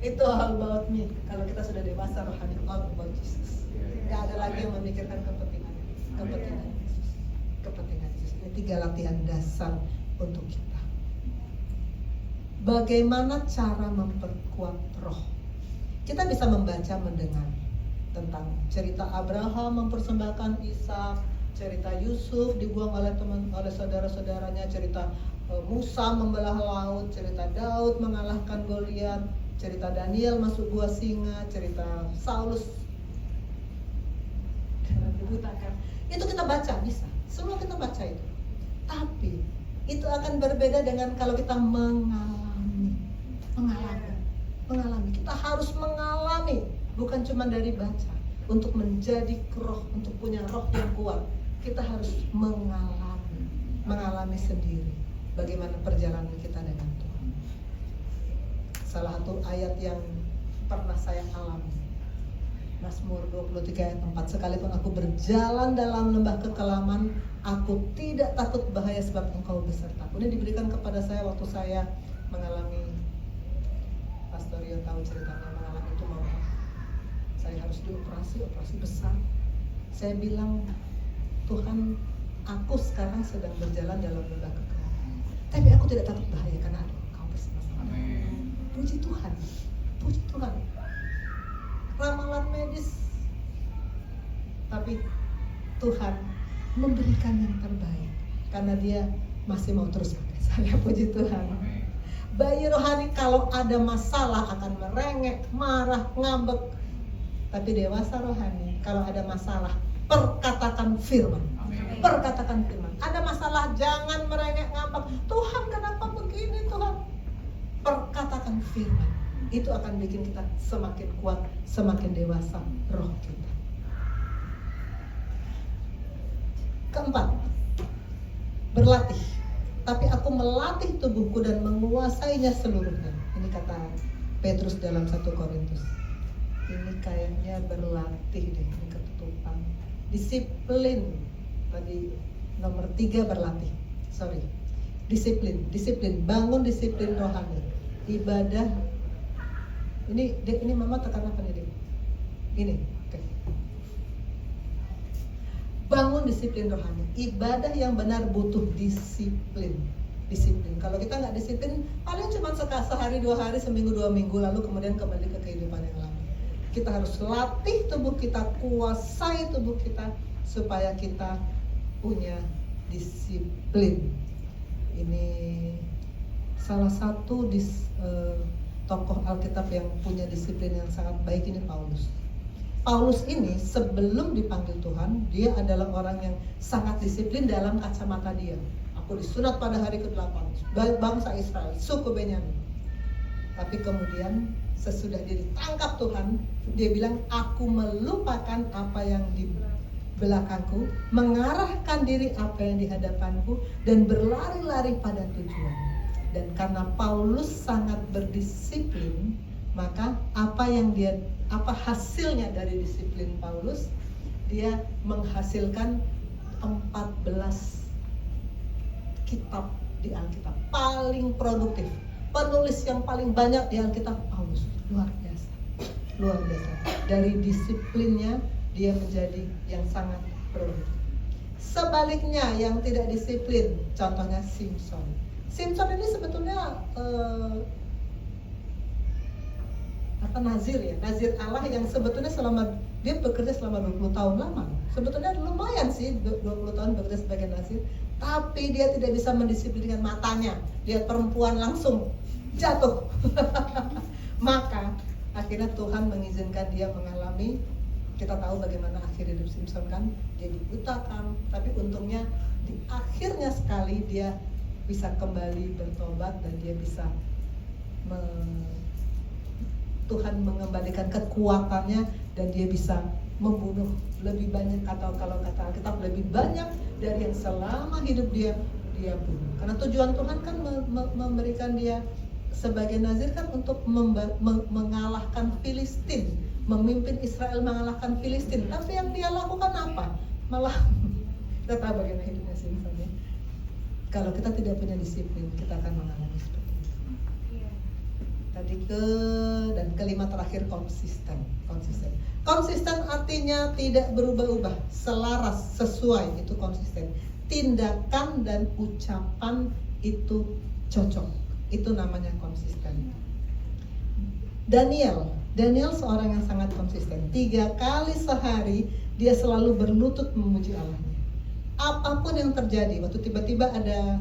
Speaker 1: itu all about me. Kalau kita sudah dewasa rohani, all about Jesus. Gak ada lagi yang memikirkan kepentingan Yesus. Ini 3 latihan dasar untuk kita. Bagaimana cara memperkuat roh? Kita bisa membaca, mendengar tentang cerita Abraham mempersembahkan Ishak, cerita Yusuf dibuang oleh saudara-saudaranya, cerita Musa membelah laut, cerita Daud mengalahkan Goliat, cerita Daniel masuk gua singa, cerita Saulus dibutakan. Itu kita baca, bisa. Semua kita baca itu. Tapi itu akan berbeda dengan kalau kita mengalami. Kita harus mengalami, bukan cuma dari baca. Untuk menjadi roh, untuk punya roh yang kuat, kita harus mengalami sendiri bagaimana perjalanan kita dengan Tuhan. Salah satu ayat yang pernah saya alami, Mazmur 23 ayat 4, sekalipun aku berjalan dalam lembah kekelaman, aku tidak takut bahaya sebab Engkau besertaku. Ini diberikan kepada saya waktu saya mengalami, Pastor Rio tahu ceritanya, mengalami tumor. Saya harus dioperasi besar. Saya bilang, Tuhan, aku sekarang sedang berjalan dalam lembah kekelaman, tapi aku tidak takut bahaya karena Engkau bersama-sama. Puji Tuhan. Ramalan medis, tapi Tuhan memberikan yang terbaik karena Dia masih mau terus pakai saya. Puji Tuhan. Bayi rohani kalau ada masalah akan merengek, marah, ngambek. Tapi dewasa rohani kalau ada masalah, perkatakan firman. Perkatakan firman. Ada masalah, jangan merengek, ngambek. Tuhan, kenapa begini Tuhan? Perkatakan firman. Itu akan bikin kita semakin kuat, semakin dewasa roh kita. Keempat, berlatih. Tapi aku melatih tubuhku dan menguasainya seluruhnya. Ini kata Petrus dalam 1 Korintus. Ini kayaknya berlatih deh, ini ketutupan. Disiplin. Tadi nomor 3 berlatih. Disiplin. Bangun disiplin rohani. Ibadah. Ini mama tekan apa nih? Ini. Oke. Bangun disiplin rohani. Ibadah yang benar butuh disiplin. Kalau kita nggak disiplin, paling cuma sehari, 2 hari, seminggu, 2 minggu, lalu kemudian kembali ke kehidupan yang lama. Kita harus latih tubuh kita, kuasai tubuh kita supaya kita punya disiplin. Ini salah satu tokoh Alkitab yang punya disiplin yang sangat baik, ini Paulus. Paulus ini sebelum dipanggil Tuhan, dia adalah orang yang sangat disiplin dalam kacamata dia. Aku disunat pada hari ke-8, bangsa Israel, suku Benyamin. Tapi kemudian sesudah dia ditangkap Tuhan, dia bilang, aku melupakan apa yang di belakangku, mengarahkan diri apa yang di hadapanku, dan berlari-lari pada tujuan. Dan karena Paulus sangat berdisiplin, maka apa hasilnya dari disiplin Paulus? Dia menghasilkan 14 kitab di Alkitab, paling produktif. penulis yang paling banyak di Alkitab, Paulus. Luar biasa. Luar biasa. Dari disiplinnya dia menjadi yang sangat produktif. Sebaliknya yang tidak disiplin, contohnya Simpson. Simpson ini sebetulnya Nazir ya, Nazir Allah yang sebetulnya dia bekerja selama 20 tahun lama. Sebetulnya lumayan sih 20 tahun bekerja sebagai Nazir, tapi dia tidak bisa mendisiplinkan matanya. Lihat perempuan langsung jatuh. Maka akhirnya Tuhan mengizinkan dia mengalami, kita tahu bagaimana akhir hidup Simpson kan, dia dibutakan, tapi untungnya di akhirnya sekali dia bisa kembali bertobat dan dia bisa Tuhan mengembalikan kekuatannya dan dia bisa membunuh lebih banyak, atau kalau kata Alkitab lebih banyak dari yang selama hidup dia bunuh. Karena tujuan Tuhan kan memberikan dia sebagai Nazir kan untuk mengalahkan Filistin, memimpin Israel mengalahkan Filistin. Tapi yang dia lakukan apa? Malah kita tahu bagaimana hidupnya Simpson ya. Kalau kita tidak punya disiplin, kita akan mengalami seperti itu. Dan kelima terakhir konsisten. Konsisten artinya tidak berubah-ubah, selaras, sesuai, itu konsisten. Tindakan dan ucapan itu cocok, itu namanya konsisten. Daniel seorang yang sangat konsisten. 3 kali sehari dia selalu berlutut memuji Allahnya. Apapun yang terjadi, waktu tiba-tiba ada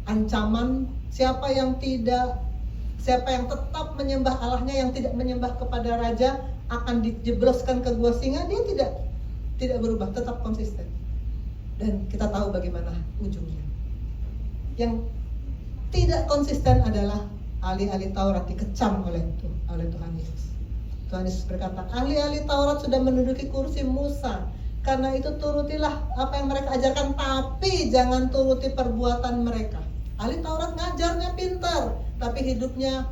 Speaker 1: ancaman, siapa yang tetap menyembah Allahnya, yang tidak menyembah kepada raja akan dijebloskan ke gua singa, dia tidak berubah, tetap konsisten. Dan kita tahu bagaimana ujungnya. Yang tidak konsisten adalah ahli-ahli Taurat, dikecam oleh Tuhan Yesus. Tuhan Yesus berkata, ahli-ahli Taurat sudah menduduki kursi Musa, karena itu turutilah apa yang mereka ajarkan, tapi jangan turuti perbuatan mereka. Ahli Taurat ngajarnya pintar, tapi hidupnya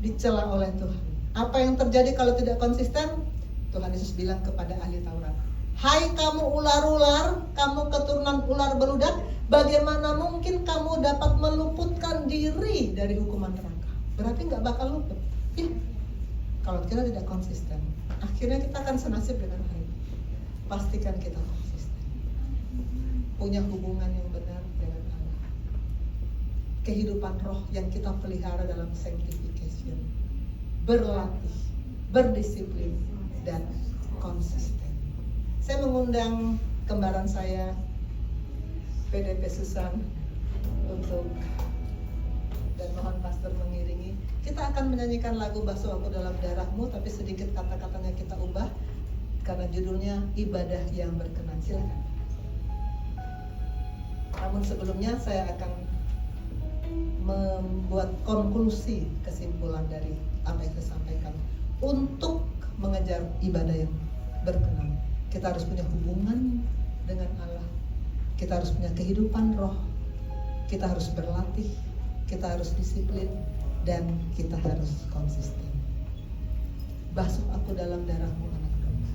Speaker 1: dicela oleh Tuhan. Apa yang terjadi kalau tidak konsisten? Tuhan Yesus bilang kepada ahli Taurat, hai kamu ular-ular, kamu keturunan ular beludak, bagaimana mungkin kamu dapat meluputkan diri dari hukuman neraka? Berarti nggak bakal luput. Kalau kita tidak konsisten, akhirnya kita akan senasib dengan hal itu. Pastikan kita konsisten, punya hubungan yang benar dengan Allah, kehidupan roh yang kita pelihara dalam sanctification, berlatih, berdisiplin, dan konsisten. Saya mengundang kembaran saya, PDP Susan, untuk, dan mohon pastor mengiringi. Kita akan menyanyikan lagu Basuh Aku Dalam Darahmu, tapi sedikit kata-katanya kita ubah karena judulnya Ibadah yang Berkenan. Silakan. Namun sebelumnya saya akan membuat konklusi, kesimpulan dari apa yang saya sampaikan. Untuk mengejar ibadah yang berkenan, kita harus punya hubungan dengan Allah, kita harus punya kehidupan roh, kita harus berlatih, kita harus disiplin, dan kita harus konsisten. Basuh aku dalam darahmu, anak domba.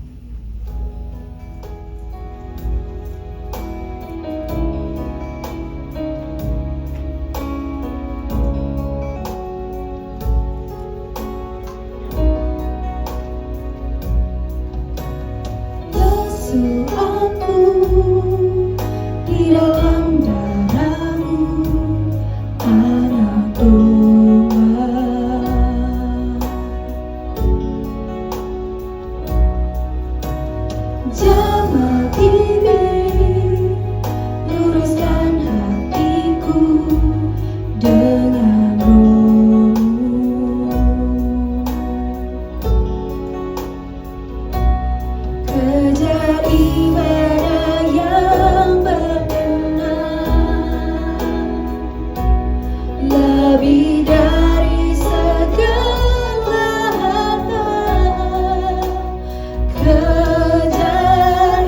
Speaker 3: Basuh aku di dalam darahmu, anak domba. Jamah bibir, luruskan hatiku dengan rohmu. Kejar ibadah yang berkenan, lebih dari segala harta. Kejar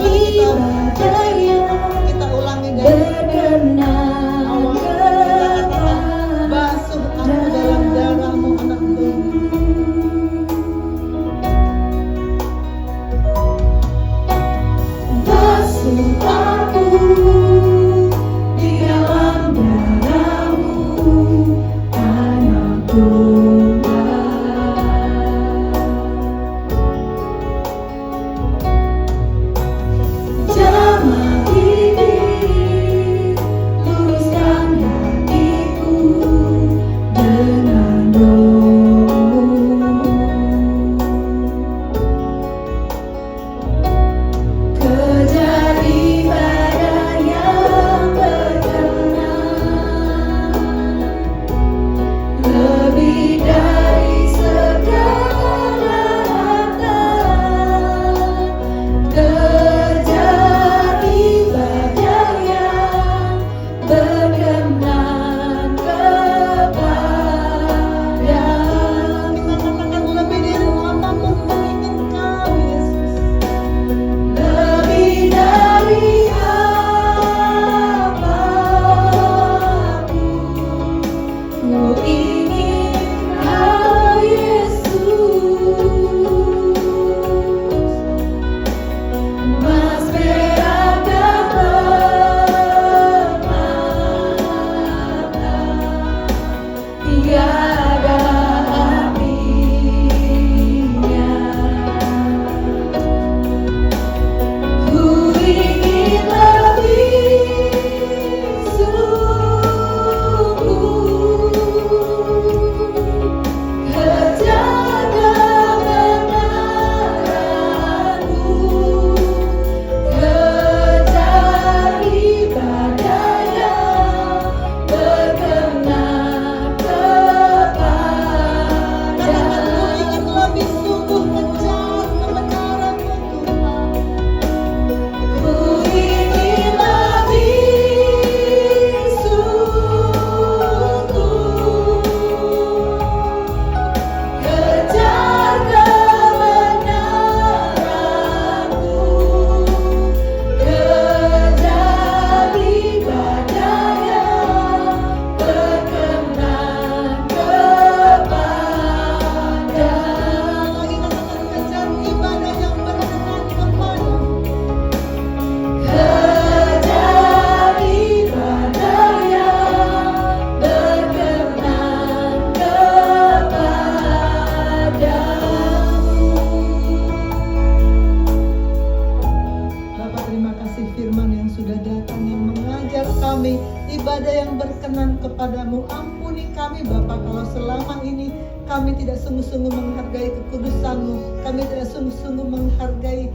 Speaker 1: kami ibadah yang berkenan kepadamu. Ampuni kami Bapa kalau selama ini kami tidak sungguh-sungguh menghargai kekudusan-Mu, kami tidak sungguh-sungguh menghargai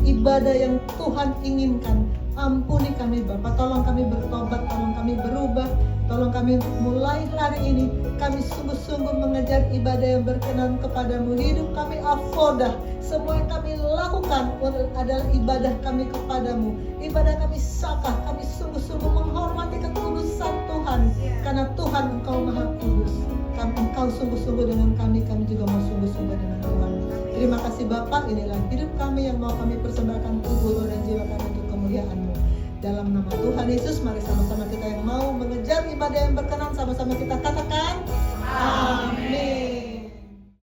Speaker 1: ibadah yang Tuhan inginkan. Ampuni kami Bapa, tolong kami bertobat, tolong kami berubah, tolong kami untuk mulai hari ini kami sungguh-sungguh mengejar ibadah yang berkenan kepadamu. Hidup kami afodah, semua yang kami lakukan adalah ibadah kami kepadamu. Ibadah kami sakah, kami sungguh-sungguh menghormati kekudusan Tuhan, karena Tuhan Engkau Maha Kudus. Engkau sungguh-sungguh dengan kami juga mau sungguh-sungguh dengan Tuhan. Terima kasih Bapak, inilah hidup kami yang mau kami persembahkan tubuh, roh, dan jiwa kami untuk kemuliaan-Mu. Dalam nama Tuhan Yesus, mari sama-sama kita yang mau mengejar ibadah yang berkenan, sama-sama kita katakan